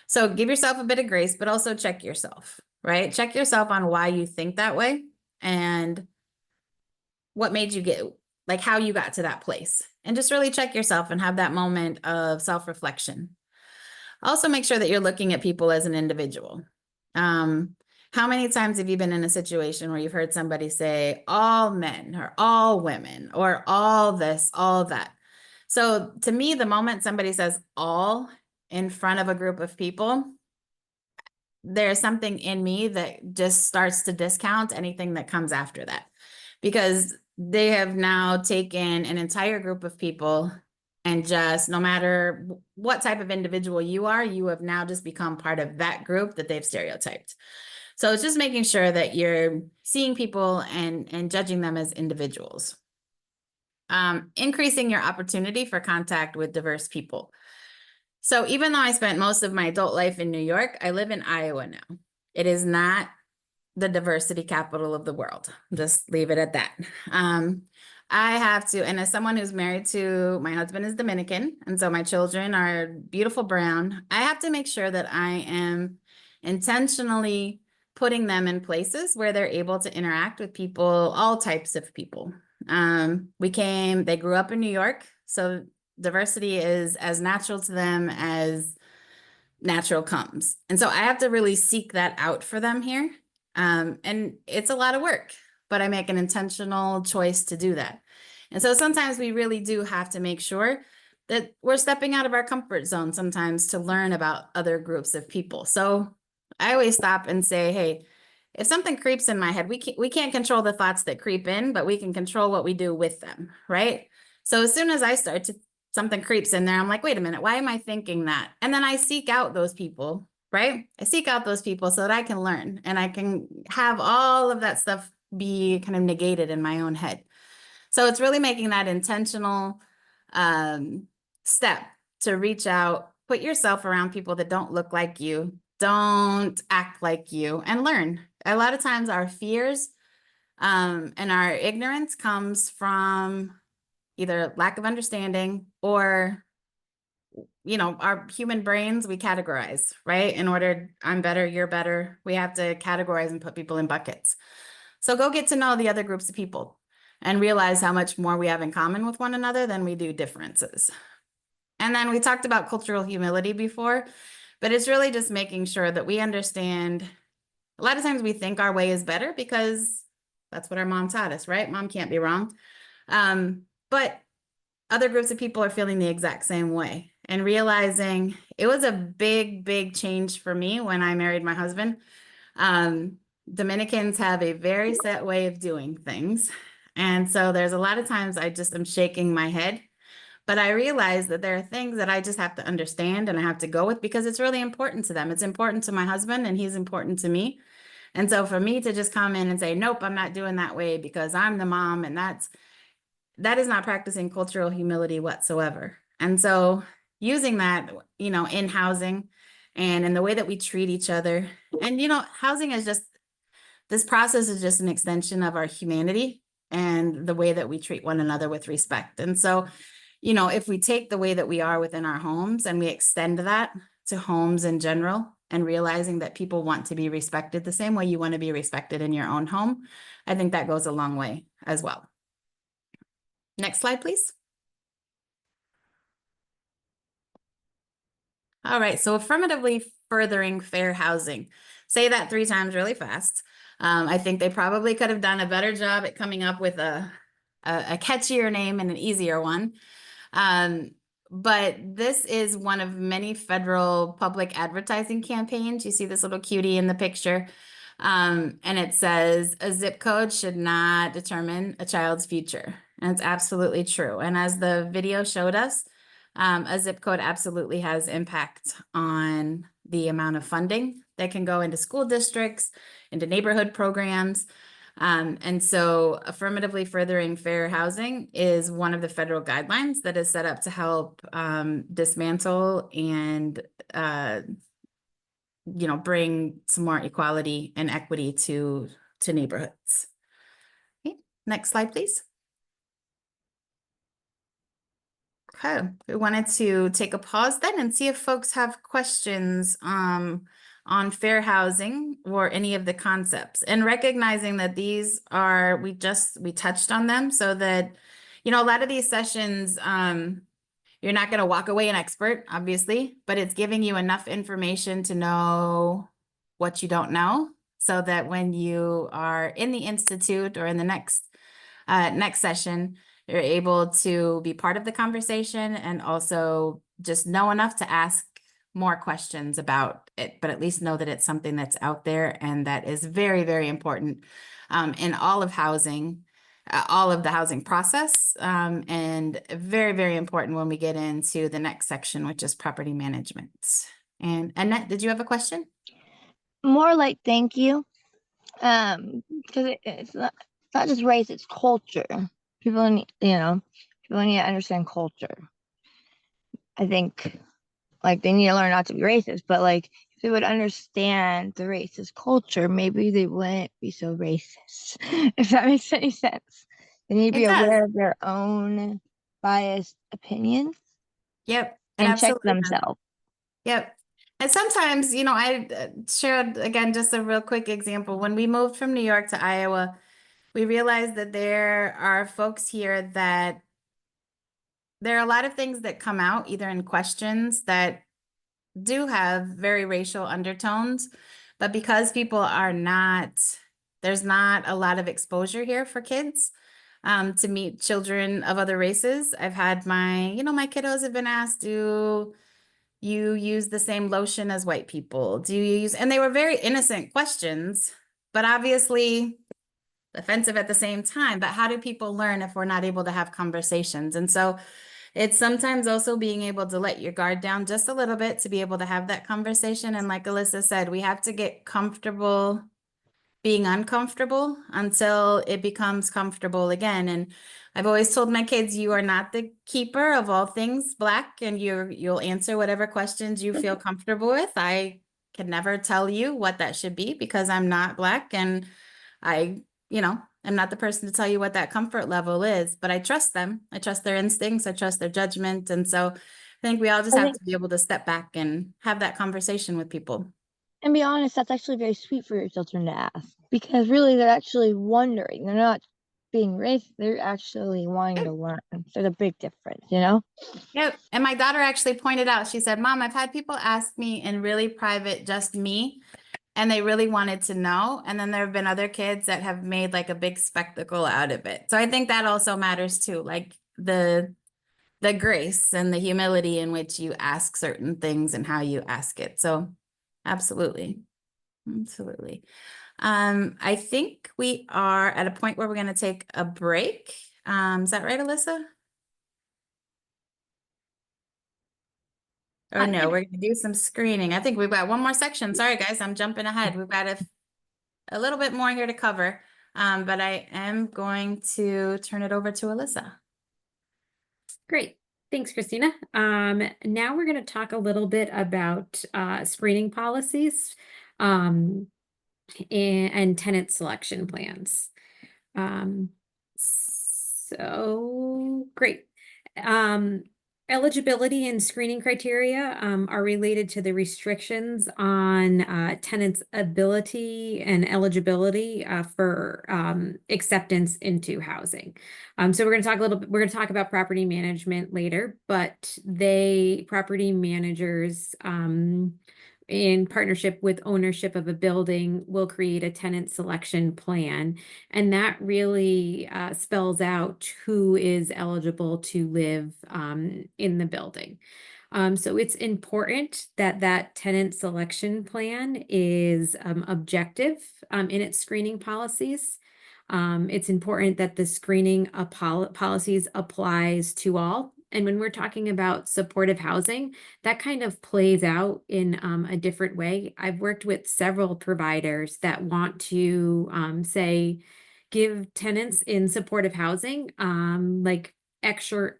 So give yourself a bit of grace, but also check yourself, right? Check yourself on why you think that way and what made you get, like how you got to that place, and just really check yourself and have that moment of self-reflection. Also make sure that you're looking at people as an individual. How many times have you been in a situation where you've heard somebody say all men or all women or all this, all that? So to me, the moment somebody says all in front of a group of people, there's something in me that just starts to discount anything that comes after that, because they have now taken an entire group of people and just, no matter what type of individual you are, you have now just become part of that group that they've stereotyped. So it's just making sure that you're seeing people and judging them as individuals. Increasing your opportunity for contact with diverse people. So even though I spent most of my adult life in New York, I live in Iowa now. It is not the diversity capital of the world. Just leave it at that. I have to, and as someone who's married to, my husband is Dominican, and so my children are beautiful brown, I have to make sure that I am intentionally putting them in places where they're able to interact with people, all types of people. They grew up in New York, so diversity is as natural to them as natural comes. And so I have to really seek that out for them here. And it's a lot of work, but I make an intentional choice to do that. And so sometimes we really do have to make sure that we're stepping out of our comfort zone sometimes to learn about other groups of people. So I always stop and say, hey, if something creeps in my head, we can't control the thoughts that creep in, but we can control what we do with them, right? So as soon as I start to, something creeps in there, I'm like, wait a minute, why am I thinking that? And then I seek out those people, right? I seek out those people so that I can learn and I can have all of that stuff be kind of negated in my own head. So it's really making that intentional step to reach out, put yourself around people that don't look like you, don't act like you, and learn. A lot of times our fears and our ignorance comes from either lack of understanding or, you know, our human brains, we categorize, right? In order, I'm better, you're better. We have to categorize and put people in buckets. So go get to know the other groups of people and realize how much more we have in common with one another than we do differences. And then we talked about cultural humility before, but it's really just making sure that we understand. A lot of times we think our way is better because that's what our mom taught us, right? Mom can't be wrong. But other groups of people are feeling the exact same way and realizing it was a big, big change for me when I married my husband. Dominicans have a very set way of doing things. And so there's a lot of times I just am shaking my head, but I realize that there are things that I just have to understand and I have to go with because it's really important to them. It's important to my husband and he's important to me. And so for me to just come in and say, nope, I'm not doing that way because I'm the mom, and that is not practicing cultural humility whatsoever. And so using that, you know, in housing and in the way that we treat each other, and, you know, housing is just, this process is just an extension of our humanity and the way that we treat one another with respect. And so, you know, if we take the way that we are within our homes and we extend that to homes in general and realizing that people want to be respected the same way you want to be respected in your own home, I think that goes a long way as well. Next slide, please. All right, so affirmatively furthering fair housing. Say that 3 times really fast. I think they probably could have done a better job at coming up with a catchier name and an easier one. But this is one of many federal public advertising campaigns. You see this little cutie in the picture. And it says, a zip code should not determine a child's future. And it's absolutely true. And as the video showed us, a zip code absolutely has impact on the amount of funding that can go into school districts, into neighborhood programs. And so affirmatively furthering fair housing is one of the federal guidelines that is set up to help dismantle and you know, bring some more equality and equity to neighborhoods. Okay, next slide, please. Okay, we wanted to take a pause then and see if folks have questions on fair housing or any of the concepts, and recognizing that these are, we touched on them so that, you know, a lot of these sessions, you're not going to walk away an expert, obviously, but it's giving you enough information to know what you don't know so that when you are in the Institute or in the next session, you're able to be part of the conversation and also just know enough to ask more questions about it, but at least know that it's something that's out there and that is very, very important in all of housing, all of the housing process, and very, very important when we get into the next section, which is property management. And Annette, did you have a question? More like thank you. Because it's not just race, it's culture. People need, you know, people need to understand culture. I think like they need to learn not to be racist, but like if they would understand the racist culture, maybe they wouldn't be so racist, if that makes any sense. They need to be aware of their own biased opinions. Yep. And check themselves. Yep. And sometimes, you know, I shared, again, just a real quick example. When we moved from New York to Iowa, we realized that there are folks here that there are a lot of things that come out either in questions that do have very racial undertones, but because people are not, there's not a lot of exposure here for kids. to meet children of other races. I've had my kiddos have been asked, do you use the same lotion as white people? Do you use, and they were very innocent questions, but obviously offensive at the same time. But how do people learn if we're not able to have conversations? And so it's sometimes also being able to let your guard down just a little bit to be able to have that conversation. And like Alyssa said, we have to get comfortable being uncomfortable until it becomes comfortable again. And I've always told my kids, you are not the keeper of all things Black, and you'll answer whatever questions you feel comfortable with. I can never tell you what that should be because I'm not Black, and I'm not the person to tell you what that comfort level is, but I trust them. I trust their instincts. I trust their judgment. And so I think we all just have to be able to step back and have that conversation with people. And be honest, that's actually very sweet for your children to ask, because really they're actually wondering. They're not being racist. They're actually wanting to learn. There's a big difference, you know? Yep. And my daughter actually pointed out, she said, Mom, I've had people ask me in really private, just me, and they really wanted to know. And then there have been other kids that have made like a big spectacle out of it. So I think that also matters too, like the grace and the humility in which you ask certain things and how you ask it. So absolutely. Absolutely. I think we are at a point where we're going to take a break. Is that right, Alyssa? Oh no, we're going to do some screening. I think we've got one more section. Sorry, guys, I'm jumping ahead. We've got a little bit more here to cover, but I am going to turn it over to Alyssa. Great. Thanks, Christina. Now we're going to talk a little bit about screening policies and tenant selection plans. So great. Eligibility and screening criteria are related to the restrictions on tenants' ability and eligibility for acceptance into housing. So we're going to talk we're going to talk about property management later, but property managers in partnership with ownership of a building will create a tenant selection plan. And that really spells out who is eligible to live in the building. So it's important that that tenant selection plan is objective in its screening policies. It's important that the screening policies applies to all. And when we're talking about supportive housing, that kind of plays out in a different way. I've worked with several providers that want to say, give tenants in supportive housing like extra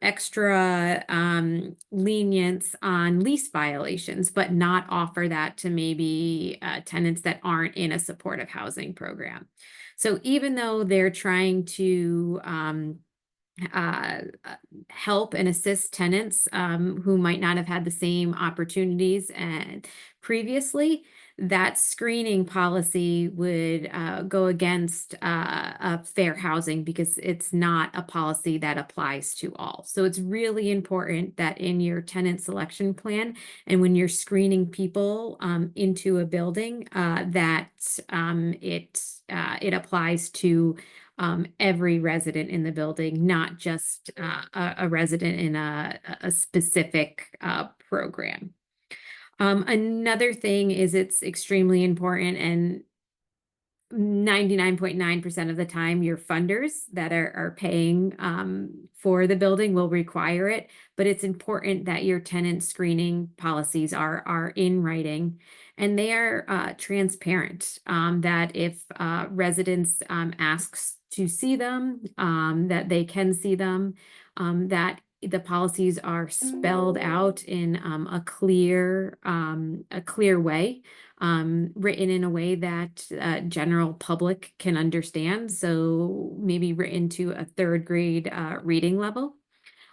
lenience on lease violations, but not offer that to maybe tenants that aren't in a supportive housing program. So even though they're trying to help and assist tenants who might not have had the same opportunities and previously, that screening policy would go against fair housing because it's not a policy that applies to all. So it's really important that in your tenant selection plan and when you're screening people into a building that it applies to every resident in the building, not just a resident in a specific program. Another thing is it's extremely important, and 99.9% of the time your funders that are paying for the building will require it, but it's important that your tenant screening policies are in writing and they are transparent, that if residents asks to see them, that they can see them, that the policies are spelled out in a clear way, written in a way that general public can understand. So maybe written to a third grade reading level.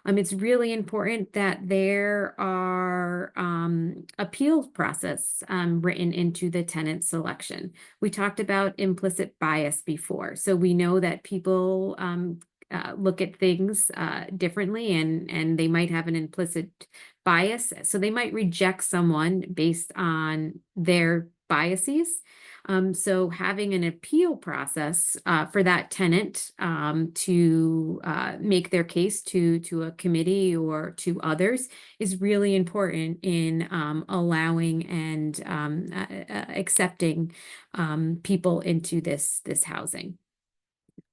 It's really important that there are appeals process written into the tenant selection. We talked about implicit bias before. So we know that people look at things differently and they might have an implicit bias. So they might reject someone based on their biases. So having an appeal process for that tenant to make their case to a committee or to others is really important in allowing and accepting people into this housing.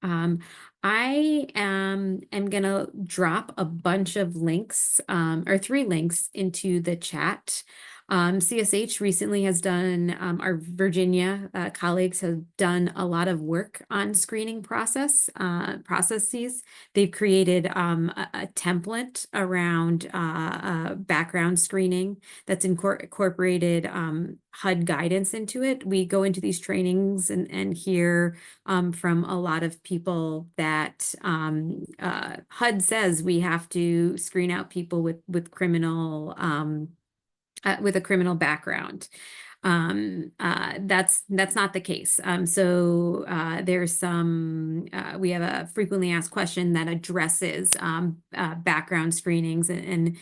I am gonna drop a bunch of links or 3 links into the chat. CSH recently has done, our Virginia colleagues have done a lot of work on screening processes. They've created a template around background screening that's incorporated HUD guidance into it. We go into these trainings and hear from a lot of people that HUD says we have to screen out people with criminal with a criminal background. That's not the case. So there's some we have a frequently asked question that addresses background screenings and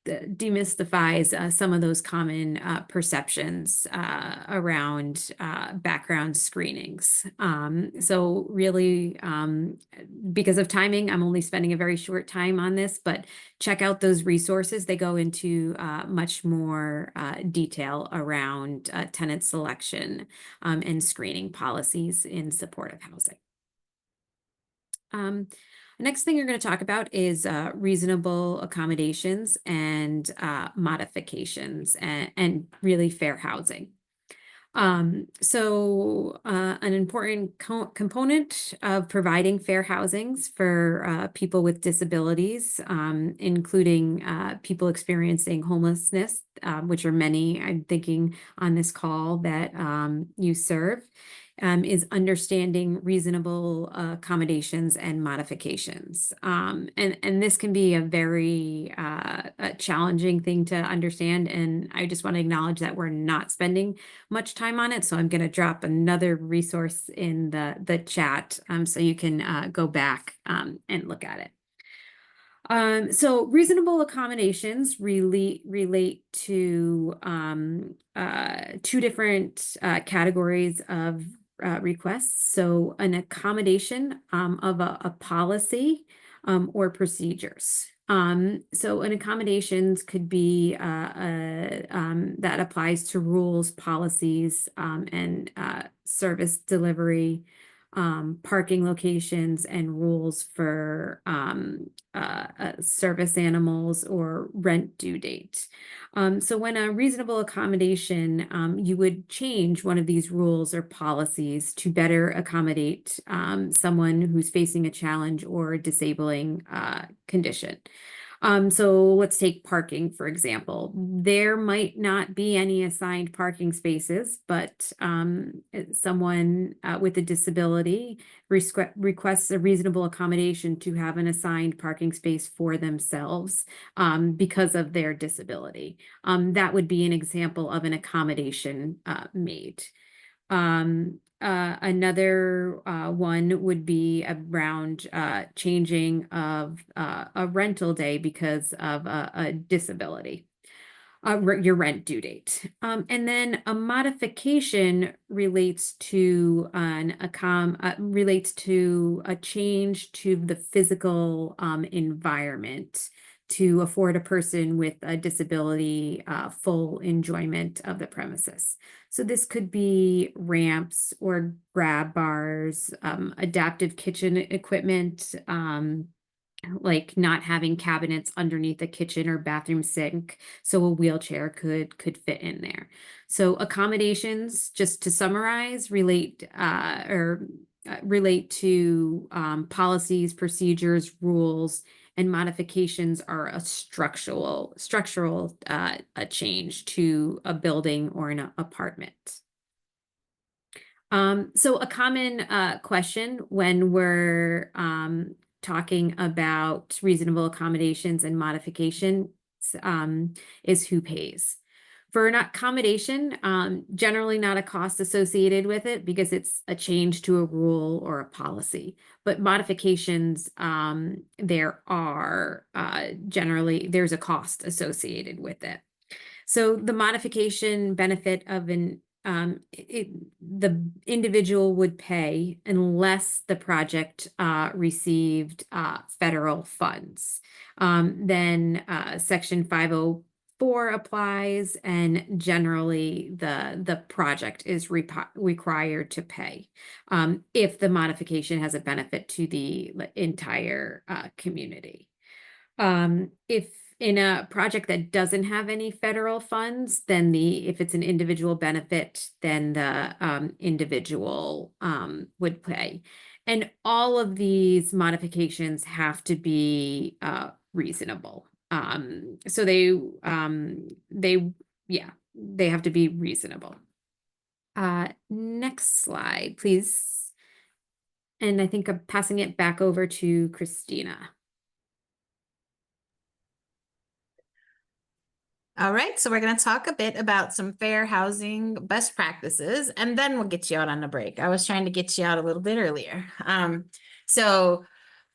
demystifies some of those common perceptions around background screenings. So really, because of timing, I'm only spending a very short time on this, but check out those resources. They go into much more detail around tenant selection and screening policies in supportive housing. Next thing you're going to talk about is reasonable accommodations and modifications and really fair housing. So an important component of providing fair housings for people with disabilities, including people experiencing homelessness, which are many, I'm thinking on this call that you serve, is understanding reasonable accommodations and modifications. And this can be a very challenging thing to understand. And I just want to acknowledge that we're not spending much time on it. So I'm going to drop another resource in the chat so you can go back and look at it. So reasonable accommodations relate to 2 different categories of requests. So an accommodation of a policy or procedures. So an accommodations could be that applies to rules, policies, and service delivery, parking locations, and rules for service animals or rent due date. So when a reasonable accommodation, you would change one of these rules or policies to better accommodate someone who's facing a challenge or disabling condition. So let's take parking, for example. There might not be any assigned parking spaces, but someone with a disability requests a reasonable accommodation to have an assigned parking space for themselves because of their disability. That would be an example of an accommodation made. Another one would be around changing of a rental day because of a disability, your rent due date. And then a modification relates to relates to a change to the physical environment to afford a person with a disability full enjoyment of the premises. So this could be ramps or grab bars, adaptive kitchen equipment, like not having cabinets underneath the kitchen or bathroom sink, so a wheelchair could fit in there. So accommodations, just to summarize, relate to policies, procedures, rules, and modifications are a structural a change to a building or an apartment. So a common question when we're talking about reasonable accommodations and modifications is who pays. For an accommodation, generally not a cost associated with it because it's a change to a rule or a policy. But modifications, there are generally, there's a cost associated with it. So the modification benefit of an the individual would pay unless the project received federal funds. Then Section 504 applies, and generally the project is required to pay if the modification has a benefit to the entire community. If in a project that doesn't have any federal funds, then if it's an individual benefit, then the individual would pay. And all of these modifications have to be reasonable. So they have to be reasonable. Next slide, please. And I think I'm passing it back over to Christina. All right, so we're going to talk a bit about some fair housing best practices, and then we'll get you out on a break. I was trying to get you out a little bit earlier. So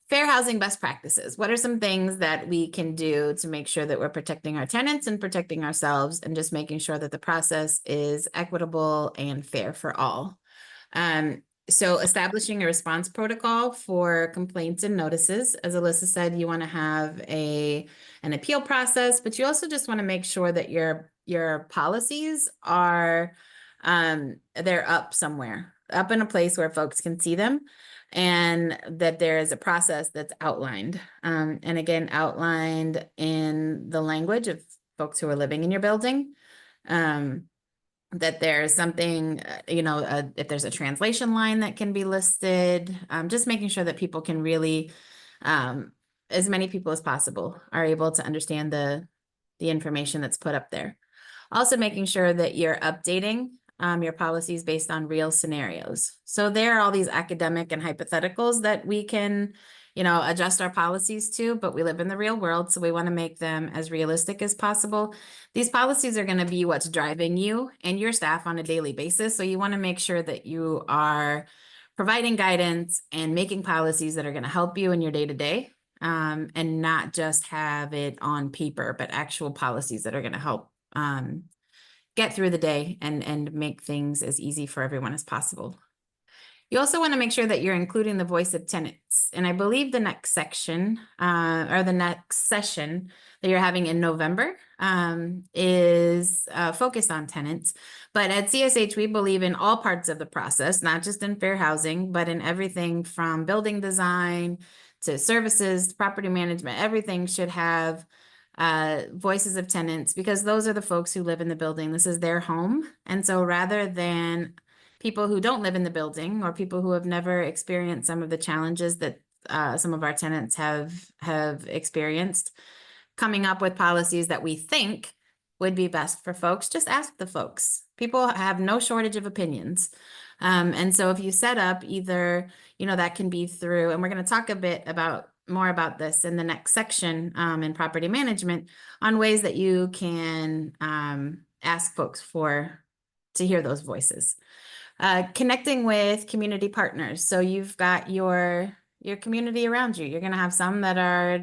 fair housing best practices. What are some things that we can do to make sure that we're protecting our tenants and protecting ourselves, and just making sure that the process is equitable and fair for all? So establishing a response protocol for complaints and notices. As Alyssa said, you want to have an appeal process, but you also just want to make sure that your policies are they're up somewhere, up in a place where folks can see them, and that there is a process that's outlined. And again, outlined in the language of folks who are living in your building. That there's something, if there's a translation line that can be listed, just making sure that people can really, as many people as possible are able to understand the information that's put up there. Also making sure that you're updating your policies based on real scenarios. So there are all these academic and hypotheticals that we can, adjust our policies to, but we live in the real world, so we want to make them as realistic as possible. These policies are going to be what's driving you and your staff on a daily basis. So you want to make sure that you are providing guidance and making policies that are going to help you in your day-to-day, and not just have it on paper, but actual policies that are going to help get through the day and make things as easy for everyone as possible. You also want to make sure that you're including the voice of tenants. And I believe the next section or the next session that you're having in November is focused on tenants. But at CSH, we believe in all parts of the process, not just in fair housing, but in everything from building design to services, property management. Everything should have voices of tenants, because those are the folks who live in the building. This is their home. And so rather than people who don't live in the building, or people who have never experienced some of the challenges that some of our tenants have experienced, coming up with policies that we think would be best for folks, just ask the folks. People have no shortage of opinions. And so if you set up either, that can be through, and we're going to talk a bit more about this in the next section in property management, on ways that you can ask folks to hear those voices. Connecting with community partners. So you've got your community around you. You're going to have some that are,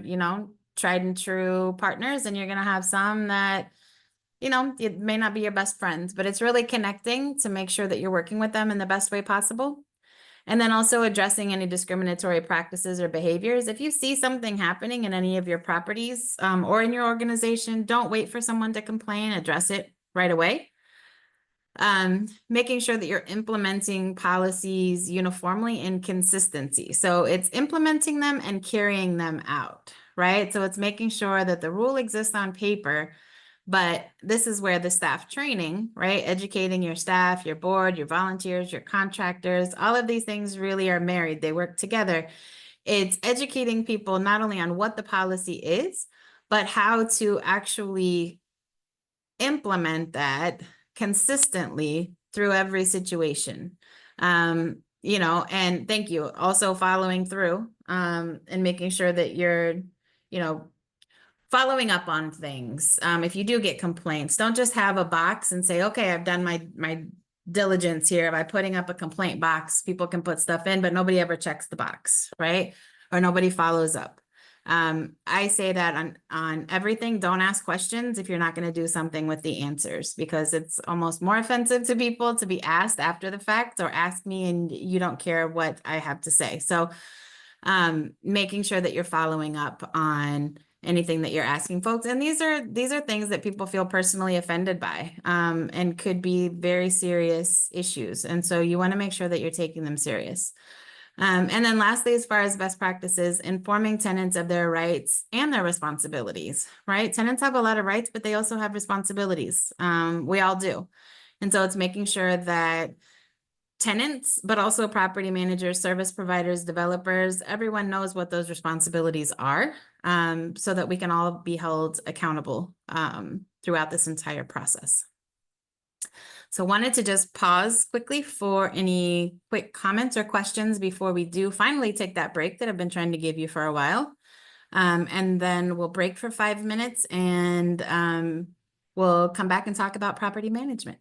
tried and true partners, and you're going to have some that, it may not be your best friends, but it's really connecting to make sure that you're working with them in the best way possible. And then also addressing any discriminatory practices or behaviors. If you see something happening in any of your properties or in your organization, don't wait for someone to complain, address it right away. Making sure that you're implementing policies uniformly and consistency. So it's implementing them and carrying them out, right? So it's making sure that the rule exists on paper, but this is where the staff training, right? Educating your staff, your board, your volunteers, your contractors, all of these things really are married. They work together. It's educating people not only on what the policy is, but how to actually implement that consistently through every situation. And thank you. Also following through and making sure that you're, following up on things. If you do get complaints, don't just have a box and say, okay, I've done my diligence here by putting up a complaint box. People can put stuff in, but nobody ever checks the box, right? Or nobody follows up. I say that on everything, don't ask questions if you're not going to do something with the answers, because it's almost more offensive to people to be asked after the fact, or ask me and you don't care what I have to say. So making sure that you're following up on anything that you're asking folks. And these are things that people feel personally offended by, and could be very serious issues. And so you want to make sure that you're taking them serious. And then lastly, as far as best practices, informing tenants of their rights and their responsibilities, right? Tenants have a lot of rights, but they also have responsibilities. We all do. And so it's making sure that tenants, but also property managers, service providers, developers, everyone knows what those responsibilities are, so that we can all be held accountable throughout this entire process. So wanted to just pause quickly for any quick comments or questions before we do finally take that break that I've been trying to give you for a while. And then we'll break for 5 minutes, and we'll come back and talk about property management.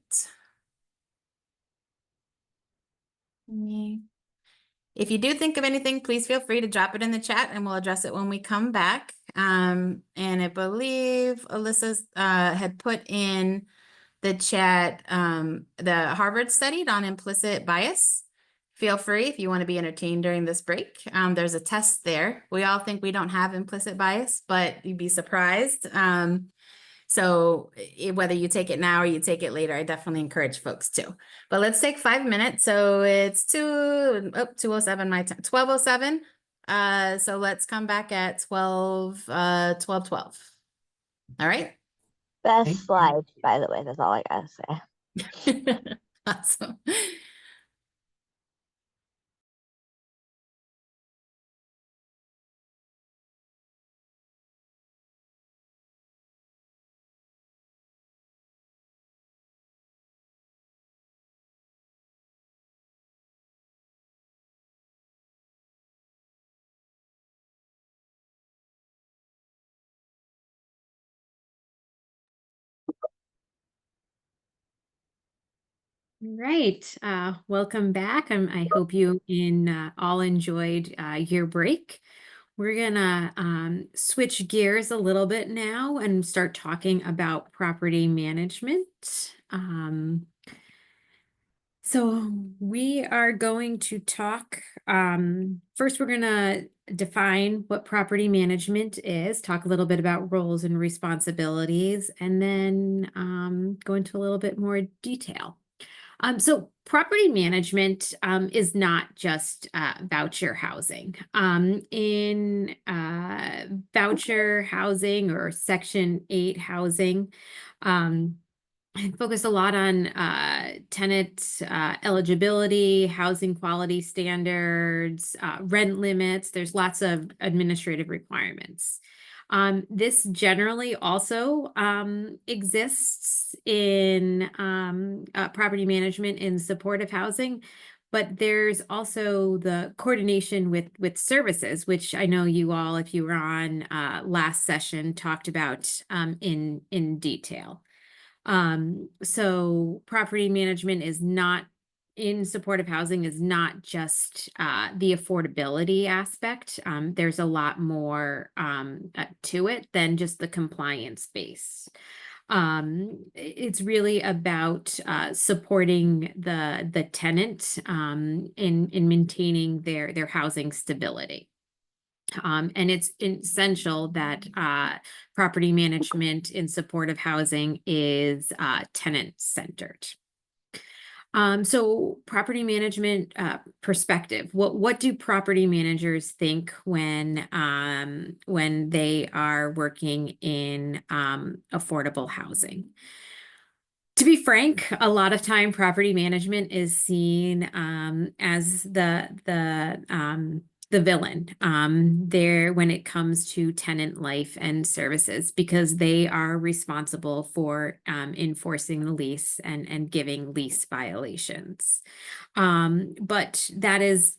If you do think of anything, please feel free to drop it in the chat and we'll address it when we come back. And I believe Alyssa had put in the chat the Harvard study on implicit bias. Feel free if you want to be entertained during this break. There's a test there. We all think we don't have implicit bias, but you'd be surprised. So whether you take it now or you take it later, I definitely encourage folks to. But let's take 5 minutes. So it's 2:07 my time, 12:07. So let's come back at 12:12. All right. Best Thank you. slides, by the way. That's all I gotta say. Awesome. Right. Welcome back. I hope you all enjoyed your break. We're gonna switch gears a little bit now and start talking about property management. So we are going to talk, first we're gonna define what property management is, talk a little bit about roles and responsibilities, and then go into a little bit more detail. So property management is not just voucher housing. In voucher housing or Section 8 housing, I focus a lot on tenant eligibility, housing quality standards, rent limits. There's lots of administrative requirements. This generally also exists in property management in supportive housing, but there's also the coordination with services, which I know you all, if you were on last session, talked about in detail. So property management is not in supportive housing is not just the affordability aspect. There's a lot more to it than just the compliance base. It's really about supporting the tenant in maintaining their housing stability. And it's essential that property management in supportive housing is tenant-centered. So property management perspective, what do property managers think when they are working in affordable housing? To be frank, a lot of time property management is seen as the villain there when it comes to tenant life and services, because they are responsible for enforcing the lease and giving lease violations. But that is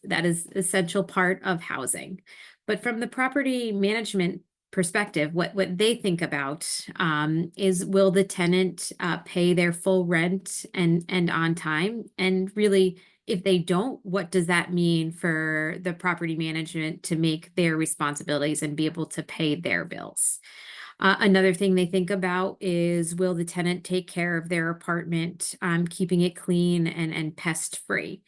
essential part of housing. But from the property management perspective, what they think about is, will the tenant pay their full rent and on time? And really, If they don't, what does that mean for the property management to make their responsibilities and be able to pay their bills? Another thing they think about is, will the tenant take care of their apartment, keeping it clean and pest free?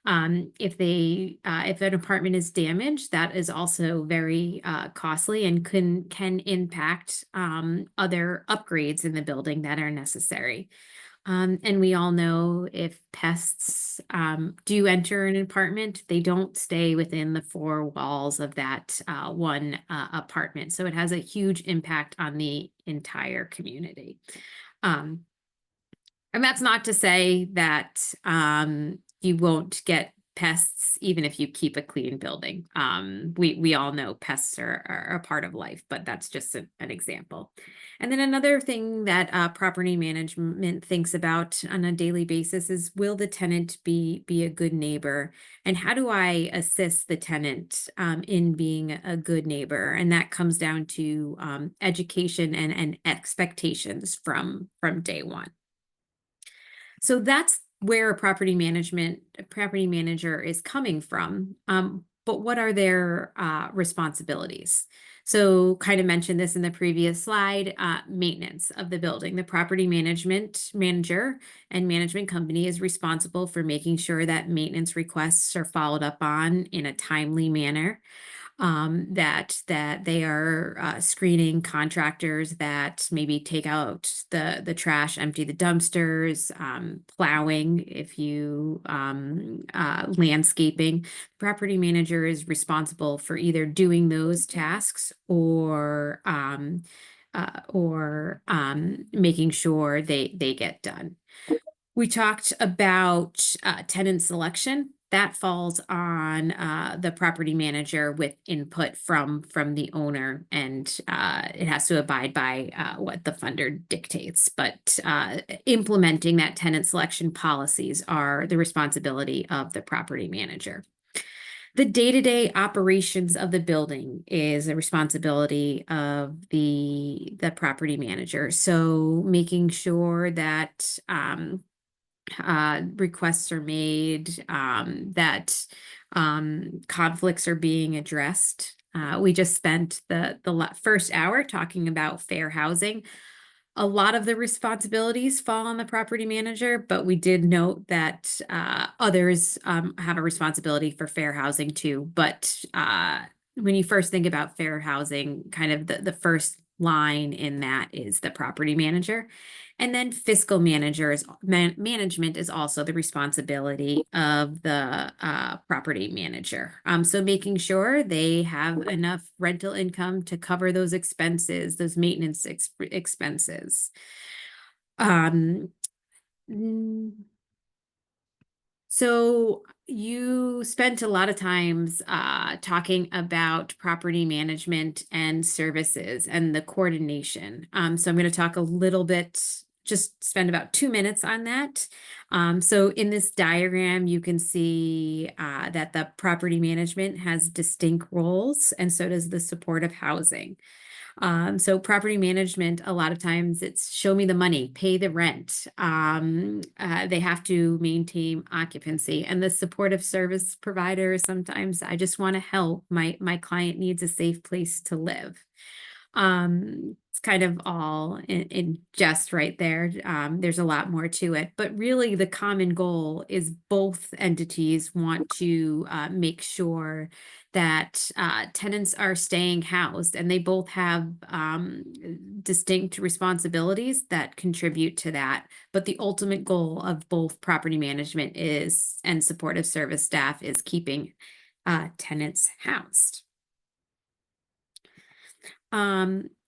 If an apartment is damaged, that is also very costly and can impact other upgrades in the building that are necessary. And we all know if pests do enter an apartment, they don't stay within the four walls of that one apartment. So it has a huge impact on the entire community. And that's not to say that you won't get pests even if you keep a clean building. We all know pests are a part of life, but that's just an example. And then another thing that property management thinks about on a daily basis is, will the tenant be a good neighbor? And how do I assist the tenant in being a good neighbor? And that comes down to education and expectations from day one. So that's where a property manager is coming from. But what are their responsibilities? So kind of mentioned this in the previous slide, maintenance of the building. The property management manager and management company is responsible for making sure that maintenance requests are followed up on in a timely manner. That they are screening contractors that maybe take out the trash, empty the dumpsters, plowing, if you landscaping. Property manager is responsible for either doing those tasks or making sure they get done. We talked about tenant selection. That falls on the property manager with input from the owner, and it has to abide by what the funder dictates. But implementing that tenant selection policies are the responsibility of the property manager. The day-to-day operations of the building is a responsibility of the property manager. So making sure that requests are made, that conflicts are being addressed. We just spent the first hour talking about fair housing. A lot of the responsibilities fall on the property manager, but we did note that others have a responsibility for fair housing too. But when you first think about fair housing, kind of the first line in that is the property manager. And then fiscal management is also the responsibility of the property manager. So making sure they have enough rental income to cover those expenses, those maintenance expenses. So you spent a lot of times talking about property management and services and the coordination. So I'm going to talk a little bit, just spend about 2 minutes on that. So in this diagram, you can see that the property management has distinct roles, and so does the supportive housing. So property management, a lot of times it's show me the money, pay the rent. They have to maintain occupancy, and the supportive service provider, sometimes I just want to help. My client needs a safe place to live. It's kind of all in just right there. There's a lot more to it, but really the common goal is both entities want to make sure that tenants are staying housed, and they both have distinct responsibilities that contribute to that. But the ultimate goal of both property management and supportive service staff is keeping tenants housed.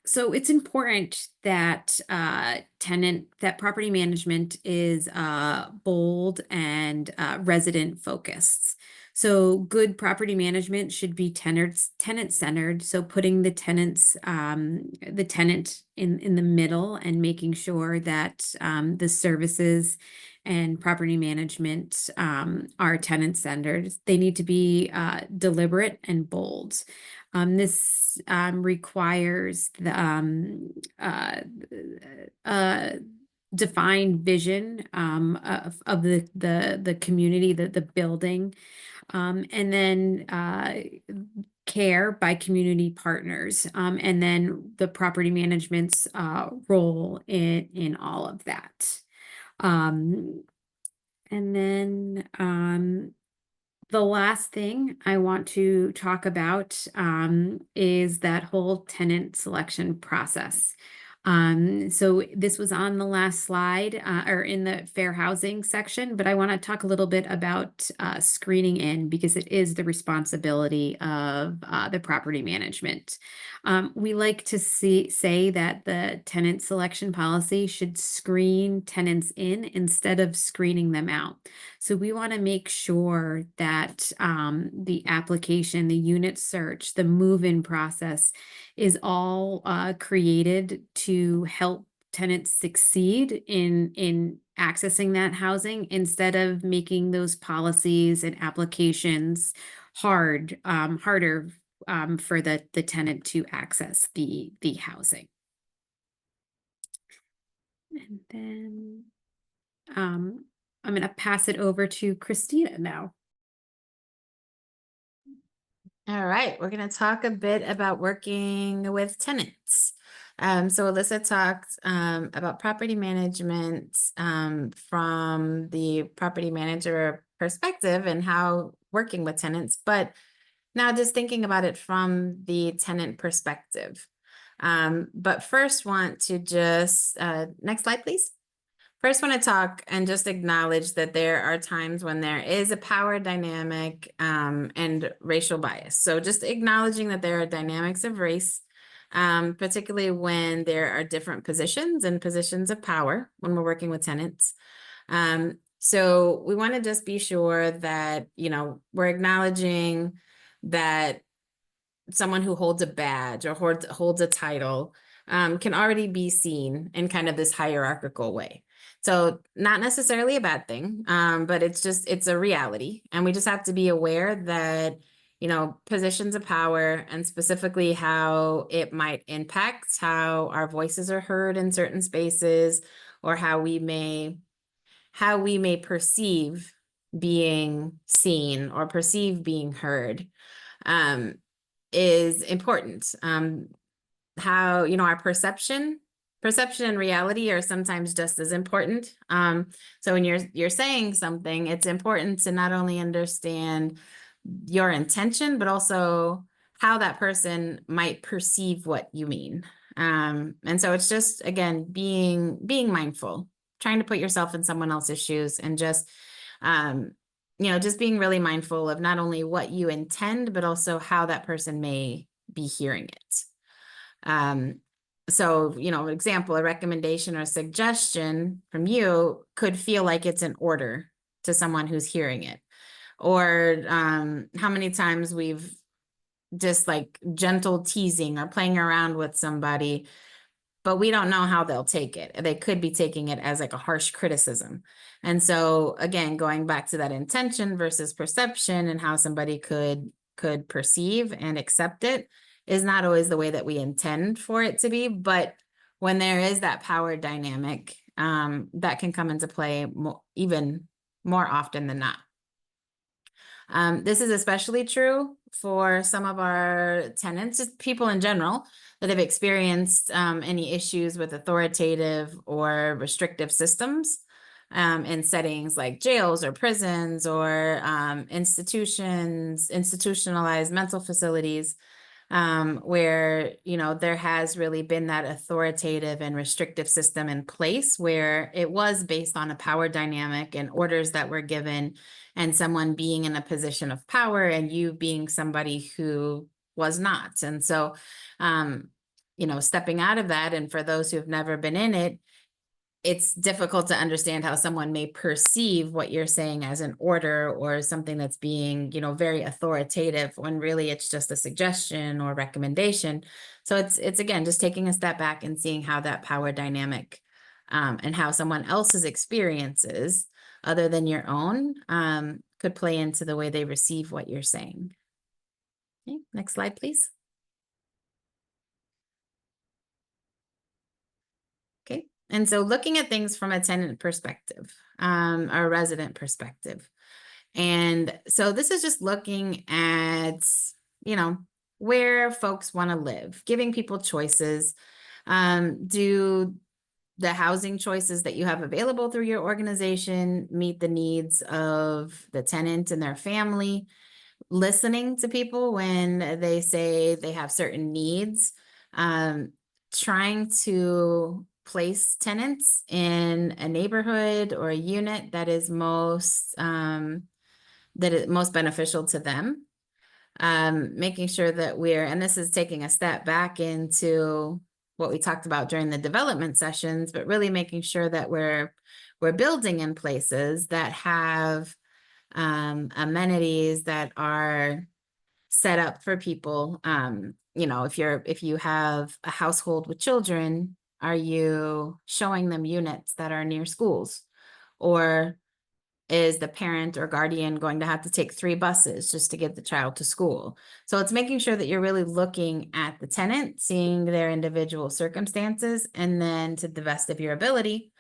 So it's important that property management is bold and resident focused. So good property management should be tenant centered. So putting the tenant in the middle and making sure that the services and property management are tenant centered. They need to be deliberate and bold. This defined vision of the community, the building, and then care by community partners, and then the property management's role in all of that. And then the last thing I want to talk about is that whole tenant selection process. So this was on the last slide or in the fair housing section, but I want to talk a little bit about screening in, because it is the responsibility of the property management. We like to say that the tenant selection policy should screen tenants in instead of screening them out. So we want to make sure that the application, the unit search, the move-in process is all created to help tenants succeed in accessing that housing, instead of making those policies and applications harder for the tenant to access the housing. And then I'm going to pass it over to Christina now. All right, we're going to talk a bit about working with tenants. So Alyssa talked about property management from the property manager perspective and how working with tenants, but now just thinking about it from the tenant perspective. But first want to just, next slide, please. First, want to talk and just acknowledge that there are times when there is a power dynamic and racial bias. So just acknowledging that there are dynamics of race, particularly when there are different positions and positions of power when we're working with tenants. So we want to just be sure that, you know, we're acknowledging that someone who holds a badge or holds a title can already be seen in kind of this hierarchical way. So not necessarily a bad thing, but it's a reality. And we just have to be aware that, you know, positions of power and specifically how it might impact how our voices are heard in certain spaces, or how we may perceive being seen or perceive being heard is important. How, you know, our perception and reality are sometimes just as important. So when you're saying something, it's important to not only understand your intention, but also how that person might perceive what you mean. And so it's just, again, being mindful, trying to put yourself in someone else's shoes, and just, you know, just being really mindful of not only what you intend, but also how that person may be hearing it. So, you know, example, a recommendation or a suggestion from you could feel like it's an order to someone who's hearing it. Or how many times we've just like gentle teasing or playing around with somebody, but we don't know how they'll take it. They could be taking it as like a harsh criticism. And so again, going back to that intention versus perception and how somebody could perceive and accept it is not always the way that we intend for it to be. But when there is that power dynamic, that can come into play even more often than not. This is especially true for some of our tenants, just people in general that have experienced any issues with authoritative or restrictive systems in settings like jails or prisons or institutionalized mental facilities, where, you know, there has really been that authoritative and restrictive system in place where it was based on a power dynamic and orders that were given, and someone being in a position of power and you being somebody who was not. And so, you know, stepping out of that, and for those who have never been in it, it's difficult to understand how someone may perceive what you're saying as an order or something that's being, you know, very authoritative, when really it's just a suggestion or recommendation. So it's again, just taking a step back and seeing how that power dynamic and how someone else's experiences other than your own could play into the way they receive what you're saying. Okay, next slide, please. Okay, And so looking at things from a tenant perspective, or a resident perspective. And so this is just looking at, where folks want to live, giving people choices. Do the housing choices that you have available through your organization meet the needs of the tenant and their family? Listening to people when they say they have certain needs, trying to place tenants in a neighborhood or a unit that is most beneficial to them. Making sure that and this is taking a step back into what we talked about during the development sessions, but really making sure that we're building in places that have amenities that are set up for people. If you have a household with children, are you showing them units that are near schools? Or is the parent or guardian going to have to take 3 buses just to get the child to school? So it's making sure that you're really looking at the tenant, seeing their individual circumstances, and then to the best of your ability,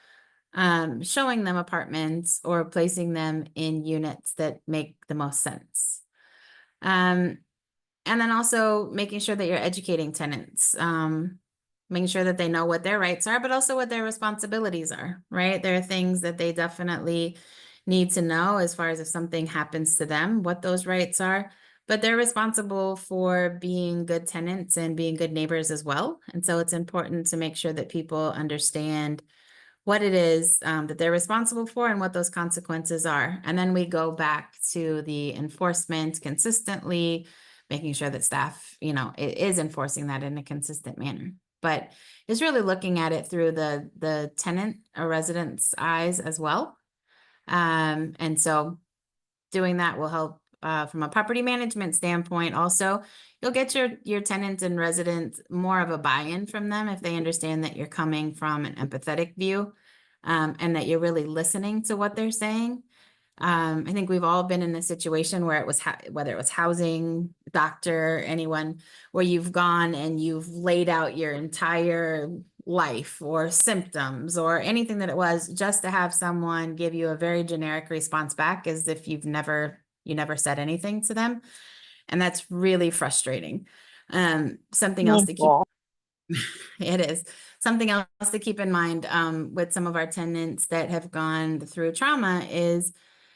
showing them apartments or placing them in units that make the most sense. And then also making sure that you're educating tenants, making sure that they know what their rights are, but also what their responsibilities are, right? There are things that they definitely need to know as far as if something happens to them, what those rights are, but they're responsible for being good tenants and being good neighbors as well. And so it's important to make sure that people understand what it is that they're responsible for and what those consequences are. And then we go back to the enforcement consistently, making sure that staff, is enforcing that in a consistent manner. But it's really looking at it through the tenant or resident's eyes as well. And so doing that will help from a property management standpoint. Also, you'll get your tenants and residents more of a buy-in from them if they understand that you're coming from an empathetic view, and that you're really listening to what they're saying. I think we've all been in a situation where it was whether it was housing, doctor, anyone, where you've gone and you've laid out your entire life or symptoms or anything that it was, just to have someone give you a very generic response back as if you never said anything to them. And that's really frustrating. Something else to keep it is something else to keep in mind with some of our tenants that have gone through trauma is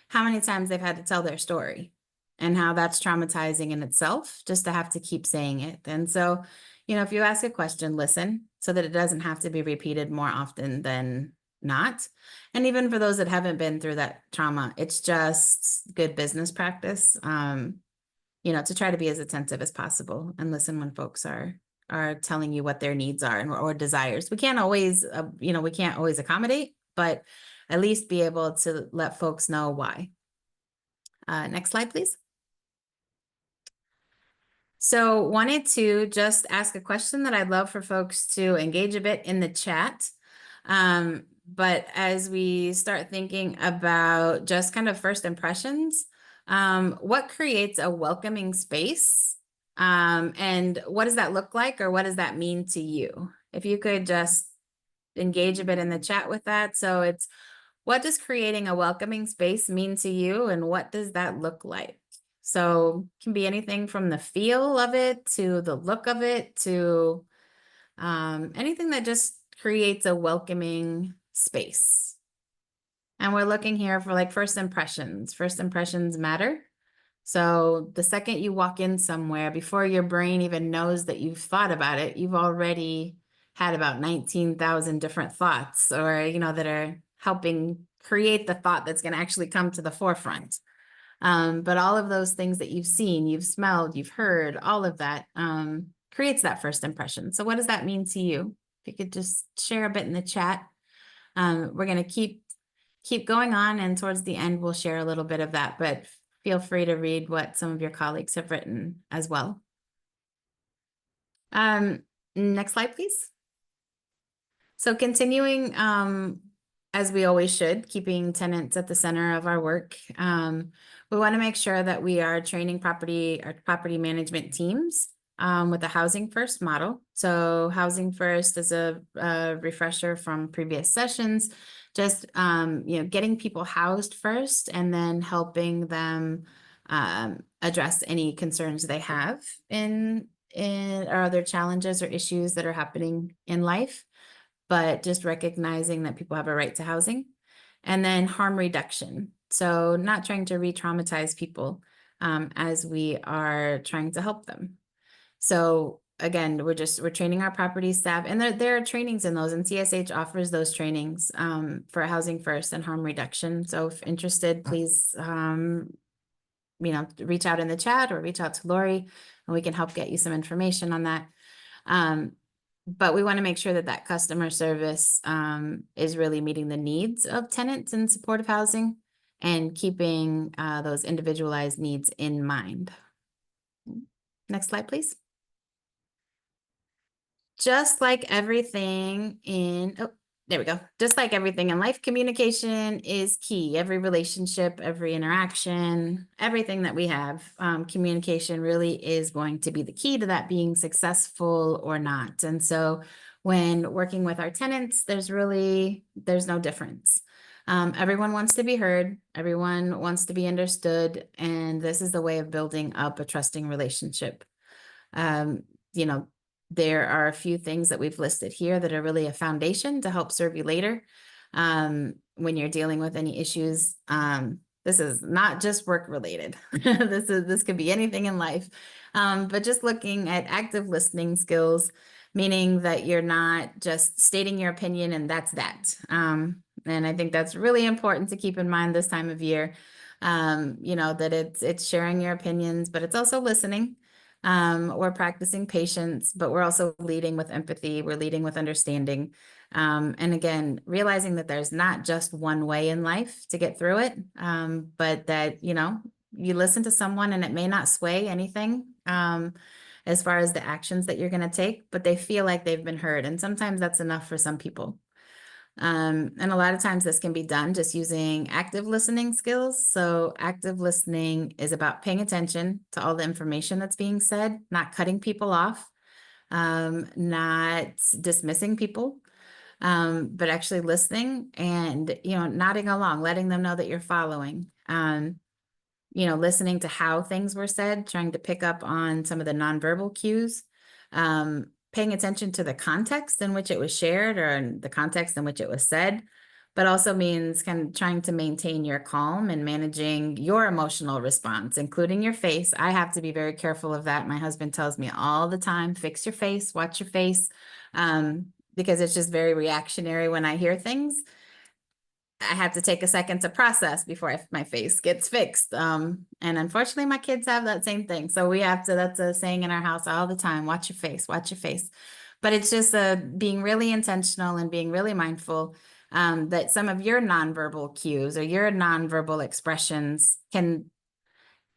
how many times they've had to tell their story and how that's traumatizing in itself, just to have to keep saying it. And so, if you ask a question, listen so that it doesn't have to be repeated more often than not. And even for those that haven't been through that trauma, it's just good business practice, to try to be as attentive as possible and listen when folks are telling you what their needs are or desires. We can't always, accommodate, but at least be able to let folks know why. Next slide, please. So wanted to just ask a question that I'd love for folks to engage a bit in the chat. But as we start thinking about just kind of first impressions, what creates a welcoming space? And what does that look like, or what does that mean to you? If you could just engage a bit in the chat with that. So it's, what does creating a welcoming space mean to you, and what does that look like? So it can be anything from the feel of it to the look of it to anything that just creates a welcoming space. And we're looking here for first impressions. First impressions matter. So the second you walk in somewhere, before your brain even knows that you've thought about it, you've already had about 19,000 different thoughts, or, that are helping create the thought that's going to actually come to the forefront. But all of those things that you've seen, you've smelled, you've heard, all of that creates that first impression. So what does that mean to you? If you could just share a bit in the chat. We're going to keep going on, and towards the end, we'll share a little bit of that, but feel free to read what some of your colleagues have written as well. Next slide, please. So continuing, as we always should, keeping tenants at the center of our work. We want to make sure that we are training property management teams with the Housing First model. So Housing First is a refresher from previous sessions, just getting people housed first and then helping them address any concerns they have in or other challenges or issues that are happening in life, but just recognizing that people have a right to housing. And then harm reduction. So not trying to re-traumatize people as we are trying to help them. So again, we're training our property staff, and there are trainings in those, and CSH offers those trainings for Housing First and harm reduction. So if interested, please reach out in the chat or reach out to Lori, and we can help get you some information on that. But we want to make sure that that customer service is really meeting the needs of tenants in supportive housing and keeping those individualized needs in mind. Next slide, please. Just like everything in, there we go. Just like everything in life, communication is key. Every relationship, every interaction, everything that we have, communication really is going to be the key to that being successful or not. And so when working with our tenants, there's no difference. Everyone wants to be heard. Everyone wants to be understood. And this is the way of building up a trusting relationship. There are a few things that we've listed here that are really a foundation to help serve you later when you're dealing with any issues. This is not just work related. This could be anything in life, but just looking at active listening skills, meaning that you're not just stating your opinion and that's that. And I think that's really important to keep in mind this time of year. That it's sharing your opinions, but it's also listening. We're practicing patience, but we're also leading with empathy. We're leading with understanding. And again, realizing that there's not just one way in life to get through it, but that, you listen to someone and it may not sway anything as far as the actions that you're going to take, but they feel like they've been heard. And sometimes that's enough for some people. And a lot of times this can be done just using active listening skills. So active listening is about paying attention to all the information that's being said, not cutting people off, not dismissing people, but actually listening and, nodding along, letting them know that you're following, listening to how things were said, trying to pick up on some of the nonverbal cues, paying attention to the context in which it was shared or in the context in which it was said, but also means kind of trying to maintain your calm and managing your emotional response, including your face. I have to be very careful of that. My husband tells me all the time, fix your face, watch your face, because it's just very reactionary when I hear things. I have to take a second to process before my face gets fixed. And unfortunately, my kids have that same thing. So that's a saying in our house all the time, watch your face, watch your face. But it's just being really intentional and being really mindful that some of your nonverbal cues or your nonverbal expressions can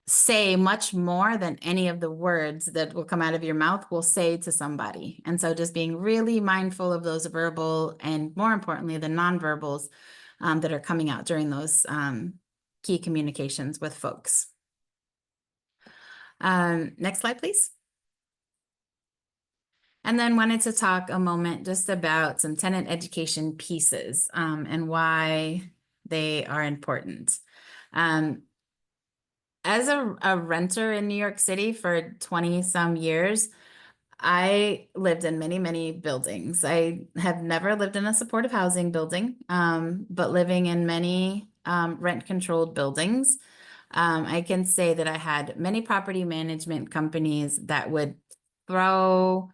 say much more than any of the words that will come out of your mouth will say to somebody. And so just being really mindful of those verbal and, more importantly, the nonverbals that are coming out during those key communications with folks. Next slide, please. And then wanted to talk a moment just about some tenant education pieces and why they are important. As a renter in New York City for 20 some years, I lived in many, many buildings. I have never lived in a supportive housing building, but living in many rent-controlled buildings, I can say that I had many property management companies that would throw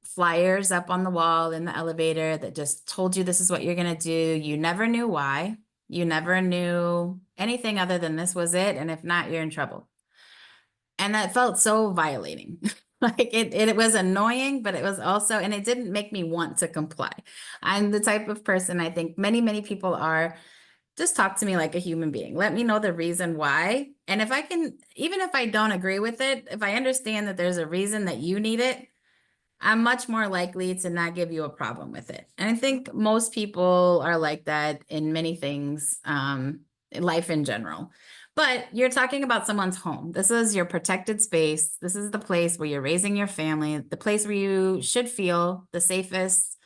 flyers up on the wall in the elevator that just told you this is what you're going to do. You never knew why. You never knew anything other than this was it. And if not, you're in trouble. And that felt so violating. Like it was annoying, but it was also, and it didn't make me want to comply. I'm the type of person, I think many, many people are, just talk to me like a human being. Let me know the reason why. And if I can, even if I don't agree with it, if I understand that there's a reason that you need it, I'm much more likely to not give you a problem with it. And I think most people are like that in many things, in life in general. But you're talking about someone's home. This is your protected space. This is the place where you're raising your family, the place where you should feel the safest,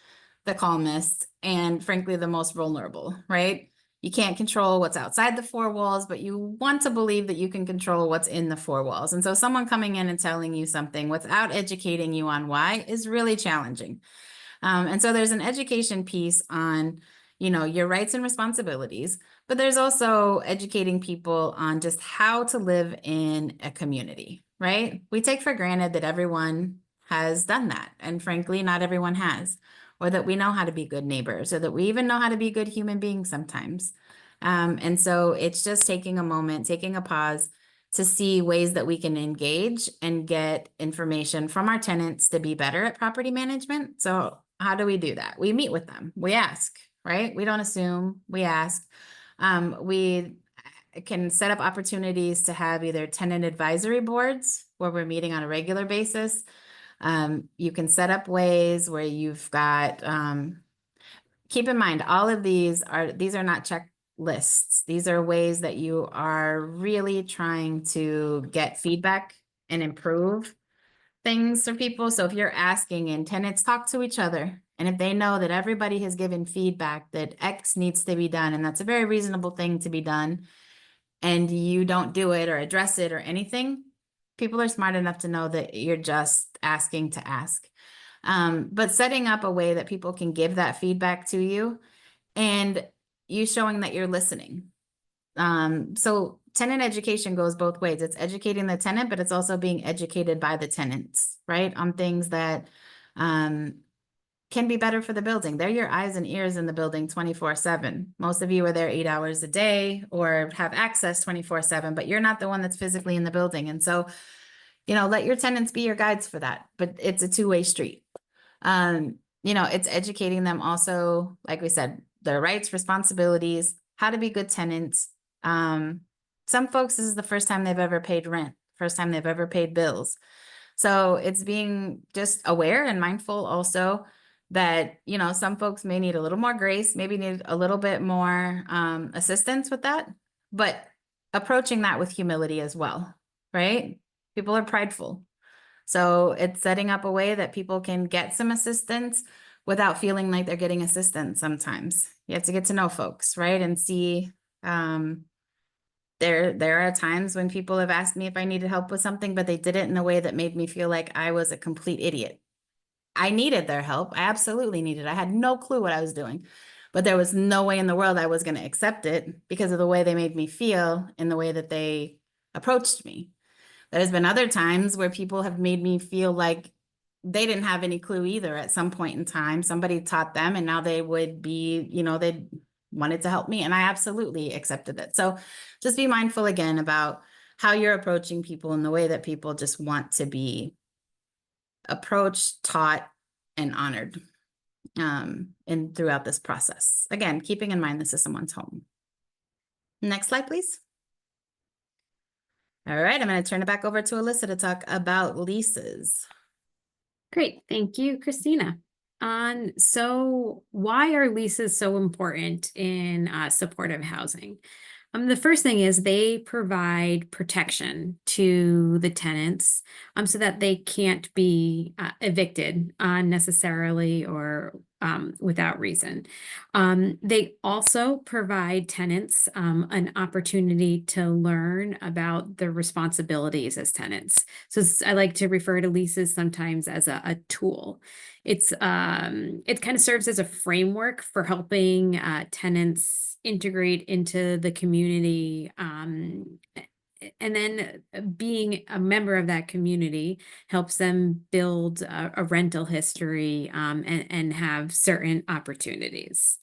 the calmest, and frankly, the most vulnerable, right? You can't control what's outside the four walls, but you want to believe that you can control what's in the four walls. And so someone coming in and telling you something without educating you on why is really challenging. And so there's an education piece on, your rights and responsibilities, but there's also educating people on just how to live in a community, right? We take for granted that everyone has done that. And frankly, not everyone has, or that we know how to be good neighbors, or that we even know how to be good human beings sometimes. And so it's just taking a moment, taking a pause to see ways that we can engage and get information from our tenants to be better at property management. So how do we do that? We meet with them. We ask, right? We don't assume, we ask. We can set up opportunities to have either tenant advisory boards where we're meeting on a regular basis. You can set up ways where you've got, keep in mind, all of these are not checklists. These are ways that you are really trying to get feedback and improve things for people. So if you're asking and tenants talk to each other, and if they know that everybody has given feedback that X needs to be done, and that's a very reasonable thing to be done, and you don't do it or address it or anything, people are smart enough to know that you're just asking to ask. But setting up a way that people can give that feedback to you and you showing that you're listening. So tenant education goes both ways. It's educating the tenant, but it's also being educated by the tenants, right? On things that can be better for the building. They're your eyes and ears in the building 24/7. Most of you are there 8 hours a day or have access 24/7, but you're not the one that's physically in the building. And so, let your tenants be your guides for that, but it's a two-way street. It's educating them also, like we said, their rights, responsibilities, how to be good tenants. Some folks, this is the first time they've ever paid rent, first time they've ever paid bills. So it's being just aware and mindful also that, some folks may need a little more grace, maybe need a little bit more assistance with that, but approaching that with humility as well, right? People are prideful. So it's setting up a way that people can get some assistance without feeling like they're getting assistance sometimes. You have to get to know folks, right? And see, there are times when people have asked me if I needed help with something, but they did it in a way that made me feel like I was a complete idiot. I needed their help. I absolutely needed it. I had no clue what I was doing, but there was no way in the world I was going to accept it because of the way they made me feel and the way that they approached me. There's been other times where people have made me feel like they didn't have any clue either at some point in time. Somebody taught them and now they would be, they wanted to help me and I absolutely accepted it. So just be mindful again about how you're approaching people in the way that people just want to be approached, taught, and honored and throughout this process. Again, keeping in mind this is someone's home. Next slide, please. All right, I'm going to turn it back over to Alyssa to talk about leases. Great, thank you, Christina. So why are leases so important in supportive housing? The first thing is they provide protection to the tenants so that they can't be evicted unnecessarily or without reason. They also provide tenants an opportunity to learn about their responsibilities as tenants. So I like to refer to leases sometimes as a tool. It kind of serves as a framework for helping tenants integrate into the community, and then being a member of that community helps them build a rental history and have certain opportunities.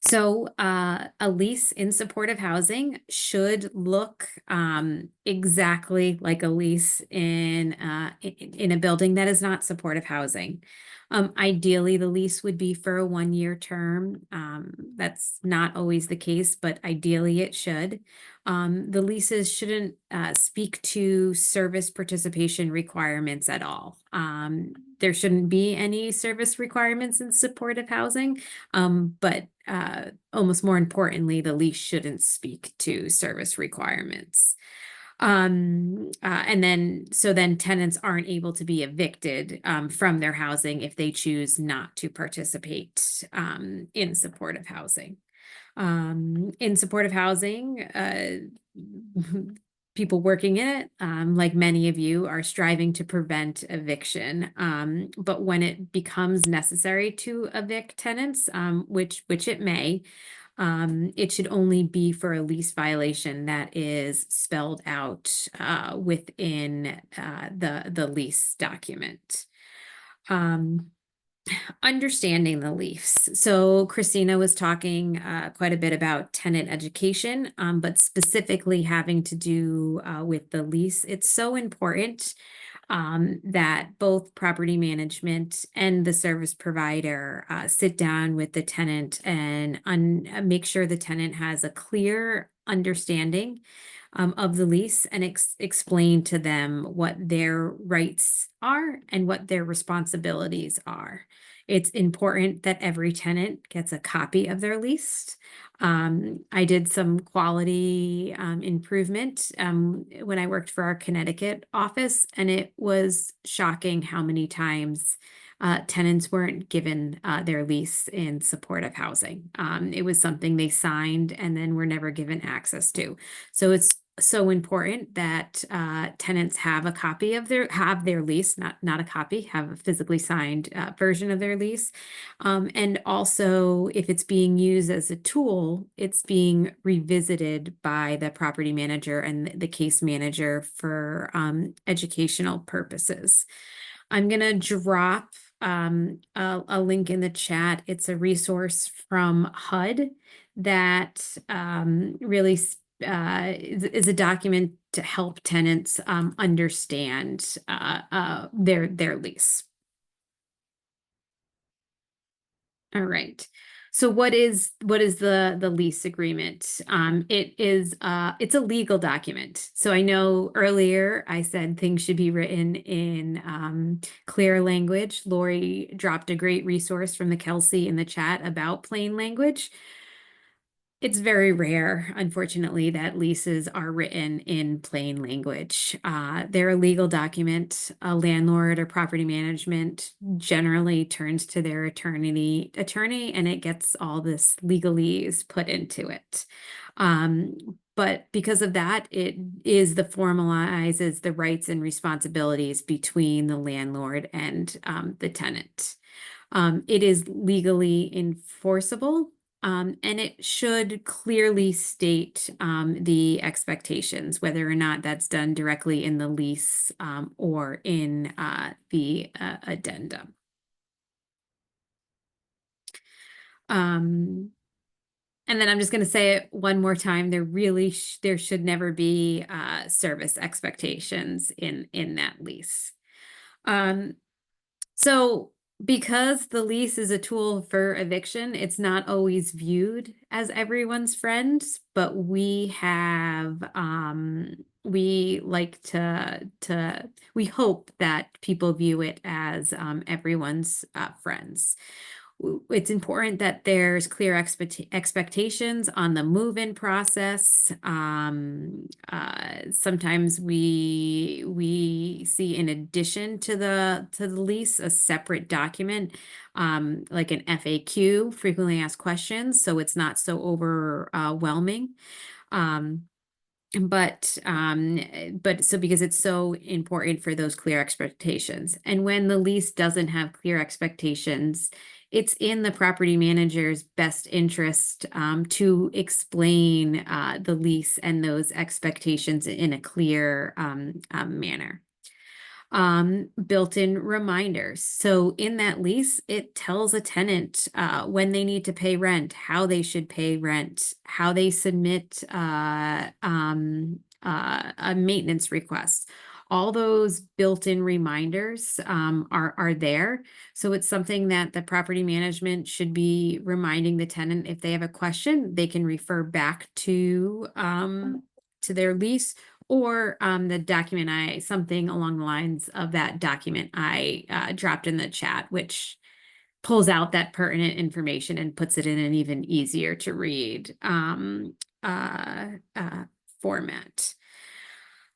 So a lease in supportive housing should look exactly like a lease in a building that is not supportive housing. Ideally, the lease would be for a 1-year term. That's not always the case, but ideally it should. The leases shouldn't speak to service participation requirements at all. There shouldn't be any service requirements in supportive housing, but almost more importantly, the lease shouldn't speak to service requirements. And then tenants aren't able to be evicted from their housing if they choose not to participate in supportive housing. In supportive housing, people working in it, like many of you, are striving to prevent eviction. But when it becomes necessary to evict tenants, which it may, it should only be for a lease violation that is spelled out within the lease document. Understanding the lease. So Christina was talking quite a bit about tenant education, but specifically having to do with the lease. It's so important that both property management and the service provider sit down with the tenant and make sure the tenant has a clear understanding of the lease and explain to them what their rights are and what their responsibilities are. It's important that every tenant gets a copy of their lease. I did some quality improvement when I worked for our Connecticut office, and it was shocking how many times tenants weren't given their lease in supportive housing. It was something they signed and then were never given access to. So it's so important that tenants have a copy of their lease, not a copy, have a physically signed version of their lease. And also, if it's being used as a tool, it's being revisited by the property manager and the case manager for educational purposes. I'm going to drop a link in the chat. It's a resource from HUD that really is a document to help tenants understand their lease. All right. So what is the lease agreement? It's a legal document. So I know earlier I said things should be written in clear language. Lori dropped a great resource from the Kelsey in the chat about plain language. It's very rare, unfortunately, that leases are written in plain language. They're a legal document. A landlord or property management generally turns to their attorney, and it gets all this legalese put into it. But because of that, it formalizes the rights and responsibilities between the landlord and the tenant. It is legally enforceable. And it should clearly state the expectations, whether or not that's done directly in the lease or in the addendum. And then I'm just going to say it one more time. There should never be service expectations in that lease. So because the lease is a tool for eviction, it's not always viewed as everyone's friend, but we hope that people view it as everyone's friends. It's important that there's clear expectations on the move-in process. Sometimes we see, in addition to the lease, a separate document, like an FAQ, frequently asked questions, so it's not so overwhelming. But so because it's so important for those clear expectations, and when the lease doesn't have clear expectations, it's in the property manager's best interest to explain the lease and those expectations in a clear manner. Built-in reminders. So in that lease, it tells a tenant when they need to pay rent, how they should pay rent, how they submit a maintenance request. All those built-in reminders are there. So it's something that the property management should be reminding the tenant if they have a question, they can refer back to to their lease, or something along the lines of that document I dropped in the chat, which pulls out that pertinent information and puts it in an even easier to read format.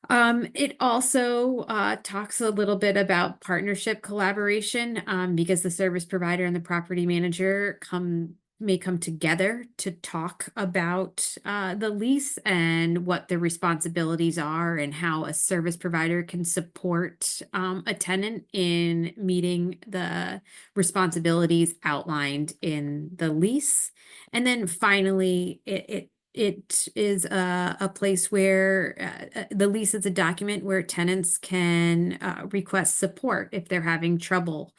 It also talks a little bit about partnership collaboration, because the service provider and the property manager may come together to talk about the lease and what the responsibilities are, and how a service provider can support a tenant in meeting the responsibilities outlined in the lease. And then finally, it is a place where the lease is a document where tenants can request support if they're having trouble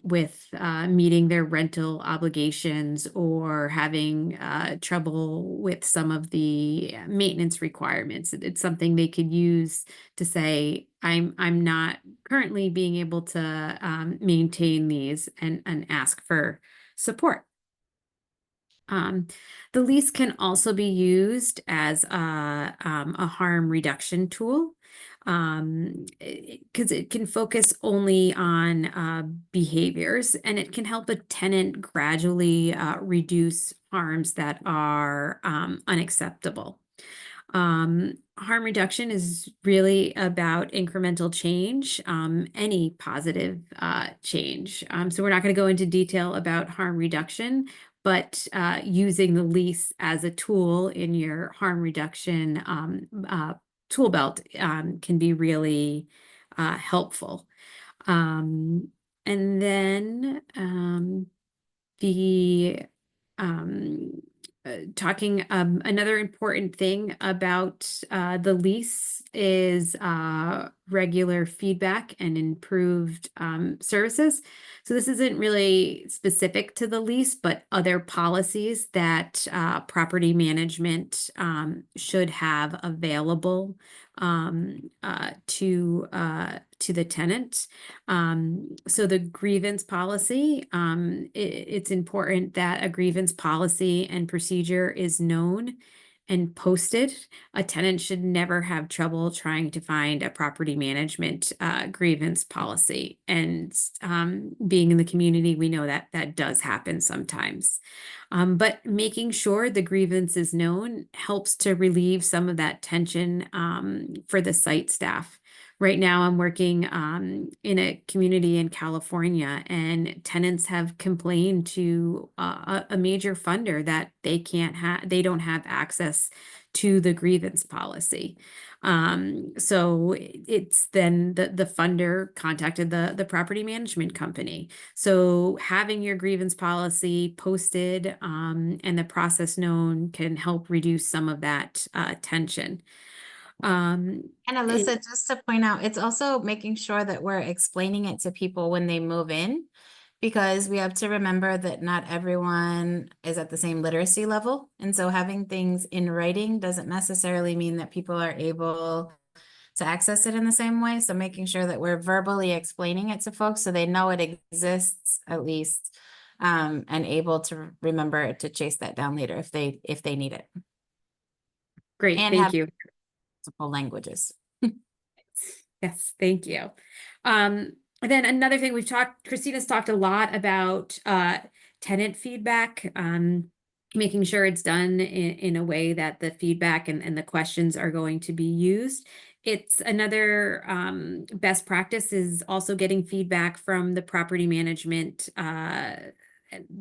with meeting their rental obligations, or having trouble with some of the maintenance requirements. It's something they could use to say, I'm not currently being able to maintain these, and ask for support. The lease can also be used as a harm reduction tool, because it can focus only on behaviors, and it can help a tenant gradually reduce harms that are unacceptable. Harm reduction is really about incremental change, any positive change. So we're not going to go into detail about harm reduction, but using the lease as a tool in your harm reduction tool belt can be really helpful. And then talking another important thing about the lease is regular feedback and improved services. So this isn't really specific to the lease, but other policies that property management should have available to the tenant. So the grievance policy, it's important that a grievance policy and procedure is known and posted. A tenant should never have trouble trying to find a property management grievance policy. And being in the community, we know that that does happen sometimes. But making sure the grievance is known helps to relieve some of that tension for the site staff. Right now, I'm working in a community in California, and tenants have complained to a major funder that they don't have access to the grievance policy. So it's then the funder contacted the property management company. So having your grievance policy posted and the process known can help reduce some of that tension. And Alyssa, just to point out, it's also making sure that we're explaining it to people when they move in, because we have to remember that not everyone is at the same literacy level. And so having things in writing doesn't necessarily mean that people are able to access it in the same way. So making sure that we're verbally explaining it to folks so they know it exists at least, and able to remember to chase that down later if they need it. Great, And thank have you. multiple languages. Yes, thank you. And then another thing Christina's talked a lot about tenant feedback, making sure it's done in a way that the feedback and the questions are going to be used. It's another best practice is also getting feedback from the property management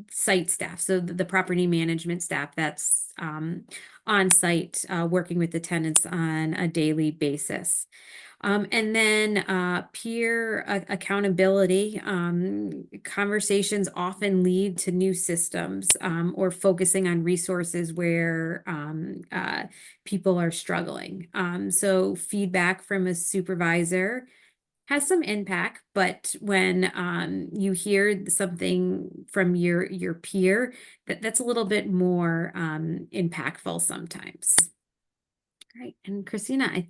site staff. So the property management staff that's on site working with the tenants on a daily basis. And then peer accountability. Conversations often lead to new systems or focusing on resources where people are struggling. So feedback from a supervisor has some impact, but when you hear something from your peer, that's a little bit more impactful sometimes. All right, and Christina, I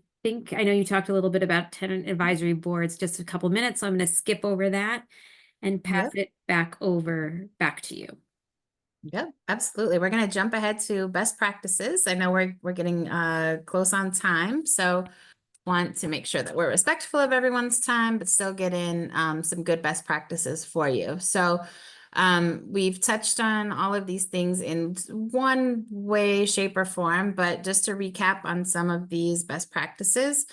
know you talked a little bit about tenant advisory boards just a couple minutes, so I'm going to skip over that and pass it back to you. Yep, absolutely. We're going to jump ahead to best practices. I know we're getting close on time, so want to make sure that we're respectful of everyone's time, but still get in some good best practices for you. So we've touched on all of these things in one way, shape, or form, but just to recap on some of these best practices,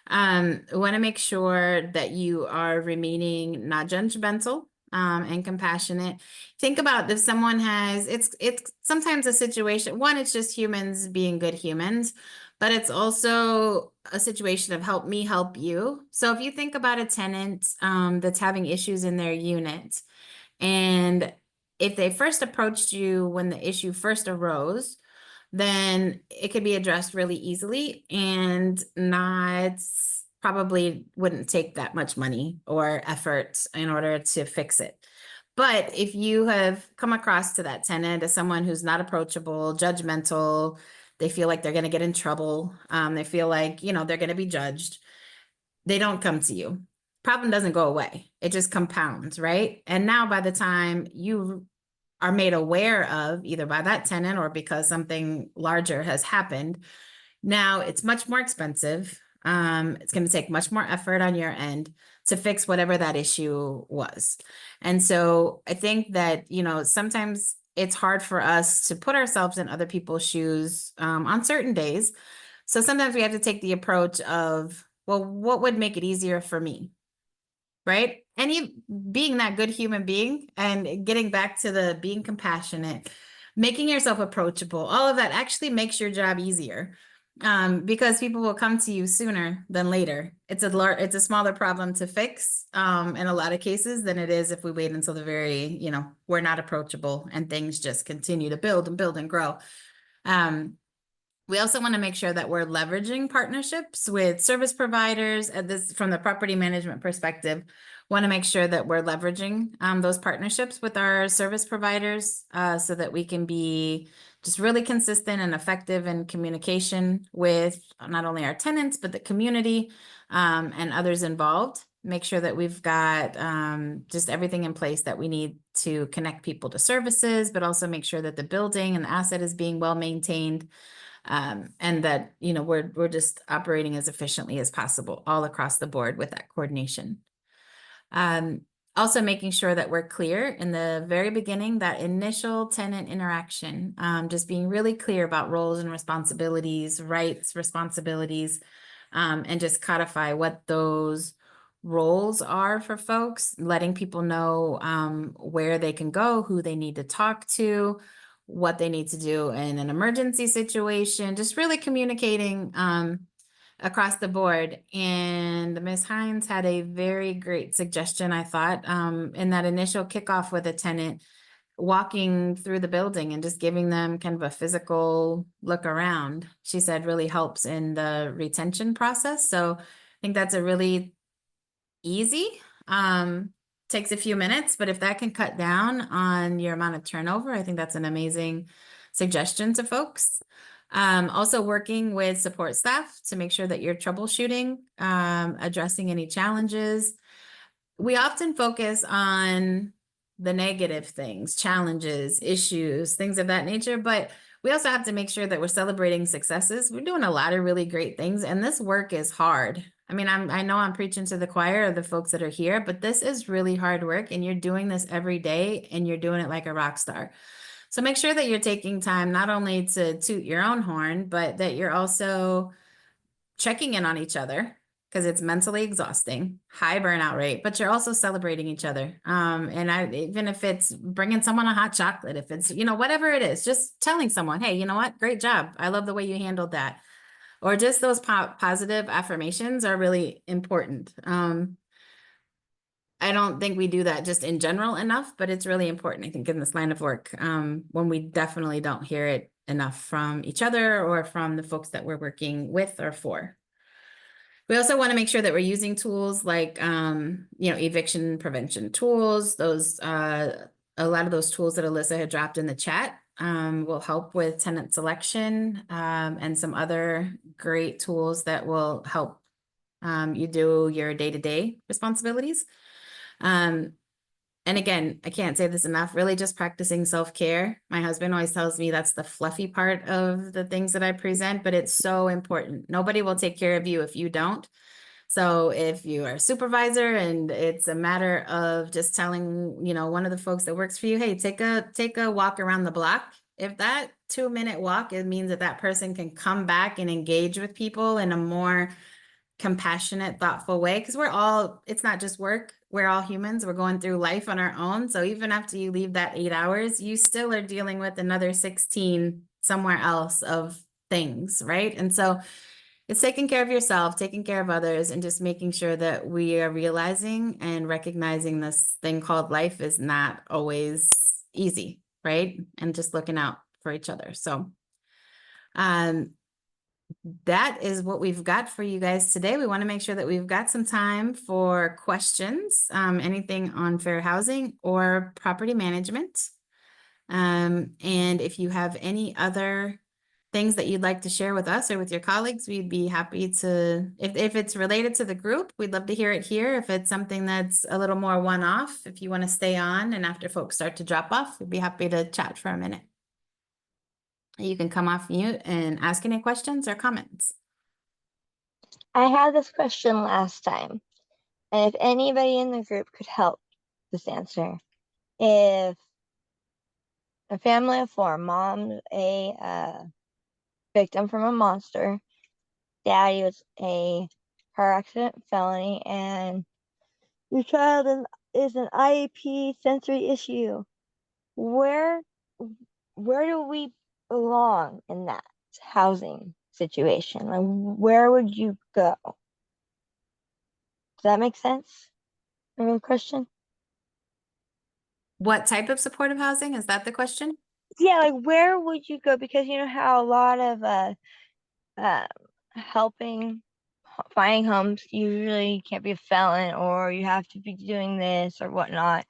we want to make sure that you are remaining not judgmental and compassionate. Think about if someone has, it's sometimes a situation, one, it's just humans being good humans, but it's also a situation of help me help you. So if you think about a tenant that's having issues in their unit, and if they first approached you when the issue first arose, then it could be addressed really easily and not probably wouldn't take that much money or effort in order to fix it. But if you have come across to that tenant as someone who's not approachable, judgmental, they feel like they're going to get in trouble, they feel like, you know, they're going to be judged, they don't come to you. Problem doesn't go away. It just compounds, right? And now by the time you are made aware of, either by that tenant or because something larger has happened, now it's much more expensive. It's going to take much more effort on your end to fix whatever that issue was. And so I think that, you know, sometimes it's hard for us to put ourselves in other people's shoes on certain days. So sometimes we have to take the approach of, well, what would make it easier for me? Right? Being that good human being and getting back to the being compassionate, making yourself approachable, all of that actually makes your job easier. Because people will come to you sooner than later. It's a smaller problem to fix in a lot of cases than it is if we wait until the very, you know, we're not approachable and things just continue to build and grow. We also want to make sure that we're leveraging partnerships with service providers. This from the property management perspective, want to make sure that we're leveraging those partnerships with our service providers so that we can be just really consistent and effective in communication with not only our tenants, but the community and others involved. Make sure that we've got just everything in place that we need to connect people to services, but also make sure that the building and the asset is being well maintained. And that, you know, we're just operating as efficiently as possible all across the board with that coordination. Also making sure that we're clear in the very beginning, that initial tenant interaction, just being really clear about roles and responsibilities, rights, responsibilities, and just codify what those roles are for folks, letting people know where they can go, who they need to talk to, what they need to do in an emergency situation, just really communicating across the board. And Ms. Hines had a very great suggestion, I thought, in that initial kickoff with a tenant, walking through the building and just giving them kind of a physical look around, she said really helps in the retention process. So I think that's a really easy, takes a few minutes, but if that can cut down on your amount of turnover, I think that's an amazing suggestion to folks. Also working with support staff to make sure that you're troubleshooting, addressing any challenges. We often focus on the negative things, challenges, issues, things of that nature, but we also have to make sure that we're celebrating successes. We're doing a lot of really great things, and this work is hard. I mean, I know I'm preaching to the choir of the folks that are here, but this is really hard work, and you're doing this every day, and you're doing it like a rock star. So make sure that you're taking time not only to toot your own horn, but that you're also checking in on each other, because it's mentally exhausting, high burnout rate, but you're also celebrating each other. And even if it's bringing someone a hot chocolate, if it's, you know, whatever it is, just telling someone, hey, you know what, great job. I love the way you handled that. Or just those positive affirmations are really important. I don't think we do that just in general enough, but it's really important, I think, in this line of work, when we definitely don't hear it enough from each other or from the folks that we're working with or for. We also want to make sure that we're using tools like, you know, eviction prevention tools. Those, a lot of those tools that Alyssa had dropped in the chat will help with tenant selection, and some other great tools that will help you do your day-to-day responsibilities. And and again, I can't say this enough, really just practicing self-care. My husband always tells me that's the fluffy part of the things that I present, but it's so important. Nobody will take care of you if you don't. So if you are a supervisor and it's a matter of just telling, you know, one of the folks that works for you, hey, take a walk around the block. If that 2-minute walk, it means that that person can come back and engage with people in a more compassionate, thoughtful way. Because it's not just work. We're all humans. We're going through life on our own. So even after you leave that 8 hours, you still are dealing with another 16 somewhere else of things, right? And so it's taking care of yourself, taking care of others, and just making sure that we are realizing and recognizing this thing called life is not always easy, right? And just looking out for each other. So that is what we've got for you guys today. We want to make sure that we've got some time for questions, anything on fair housing or property management. And if you have any other things that you'd like to share with us or with your colleagues, we'd be happy to, if it's related to the group, we'd love to hear it here. If it's something that's a little more one-off, if you want to stay on and after folks start to drop off, we'd be happy to chat for a minute. You can come off mute and ask any questions or comments. I had this question last time, and if anybody in the group could help this answer. If a family of 4, mom's a victim from a monster, daddy was a car accident felony, and your child is an IEP sensory issue, where do we belong in that housing situation? Like, where would you go? Does that make sense? Remember the question? What type of supportive housing? Is that the question? Yeah, like where would you go? Because you know how a lot of helping finding homes, usually you can't be a felon, or you have to be doing this or whatnot,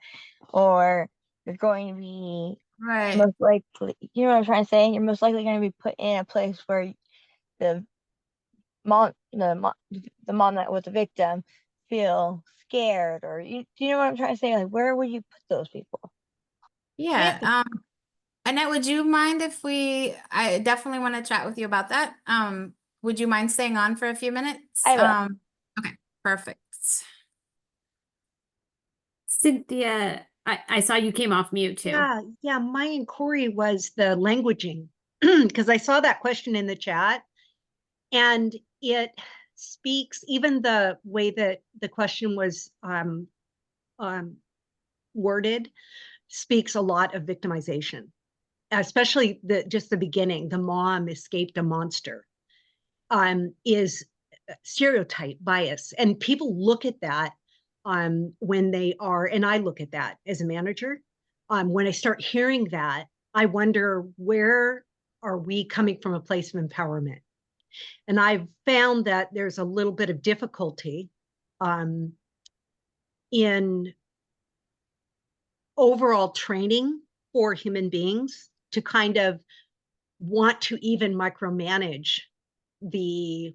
or you're going to be Right. most likely, you know what I'm trying to say? You're most likely going to be put in a place where the mom that was a victim feel scared, or do you know what I'm trying to say? Like, where would you put those people? Yeah. Annette, would you mind if I definitely want to chat with you about that. Would you mind staying on for a few minutes? I will. Okay, perfect. Cynthia, I saw you came off mute too. Yeah, my inquiry was the languaging, because I saw that question in the chat, and it speaks, even the way that the question was worded, speaks a lot of victimization, especially just the beginning. The mom escaped a monster, is stereotype bias, and people look at that when they are, and I look at that as a manager. When I start hearing that, I wonder, where are we coming from a place of empowerment? And I've found that there's a little bit of difficulty in overall training for human beings to kind of want to even micromanage the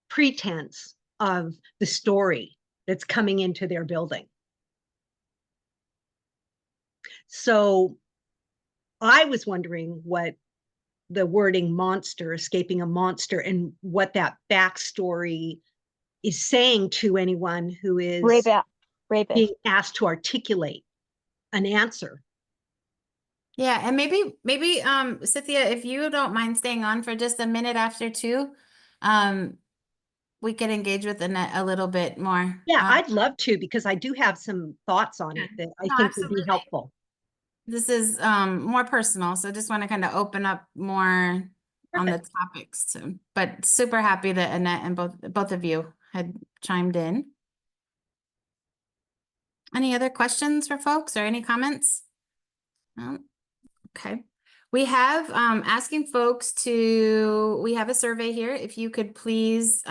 pretense of the story that's coming into their building. So I was wondering what the wording monster, escaping a monster, and what that backstory is saying to anyone who is Rapist. being asked to articulate an answer. Yeah, and maybe Cynthia, if you don't mind staying on for just a minute after 2, we could engage with Annette a little bit more. Yeah, I'd love to, because I do have some thoughts on it that I think would be helpful. This is more personal, so just want to kind of open up more on the topics too. But super happy that Annette and both of you had chimed in. Any other questions for folks or any comments? No? Okay. We have asking folks we have a survey here. If you could please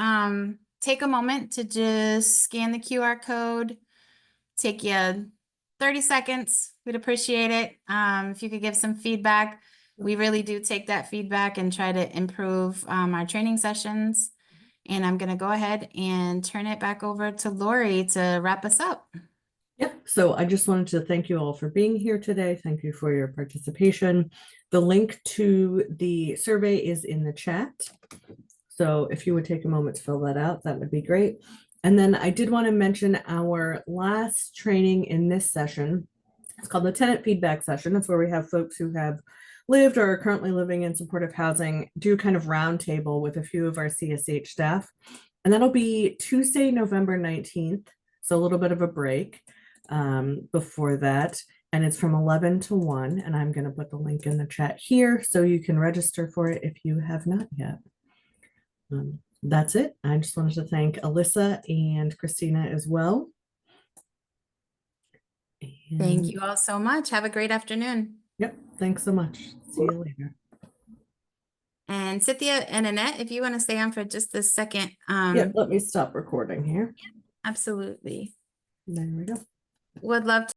take a moment to just scan the QR code, take you 30 seconds. We'd appreciate it. If you could give some feedback. We really do take that feedback and try to improve our training sessions. And I'm going to go ahead and turn it back over to Lori to wrap us up. Yep. So I just wanted to thank you all for being here today. Thank you for your participation. The link to the survey is in the chat. So if you would take a moment to fill that out, that would be great. And then I did want to mention our last training in this session. It's called the tenant feedback session. That's where we have folks who have lived or are currently living in supportive housing do kind of roundtable with a few of our CSH staff. And that'll be Tuesday, November 19th. So a little bit of a break before that. And it's from 11 to 1. And I'm going to put the link in the chat here so you can register for it if you have not yet. That's it. I just wanted to thank Alyssa and Christina as well. Thank And- you all so much. Have a great afternoon. Yep. Thanks so much. See you later. And Cynthia and Annette, if you want to stay on for just a second. Yep. Let me stop recording here. Absolutely. There we go. Would love to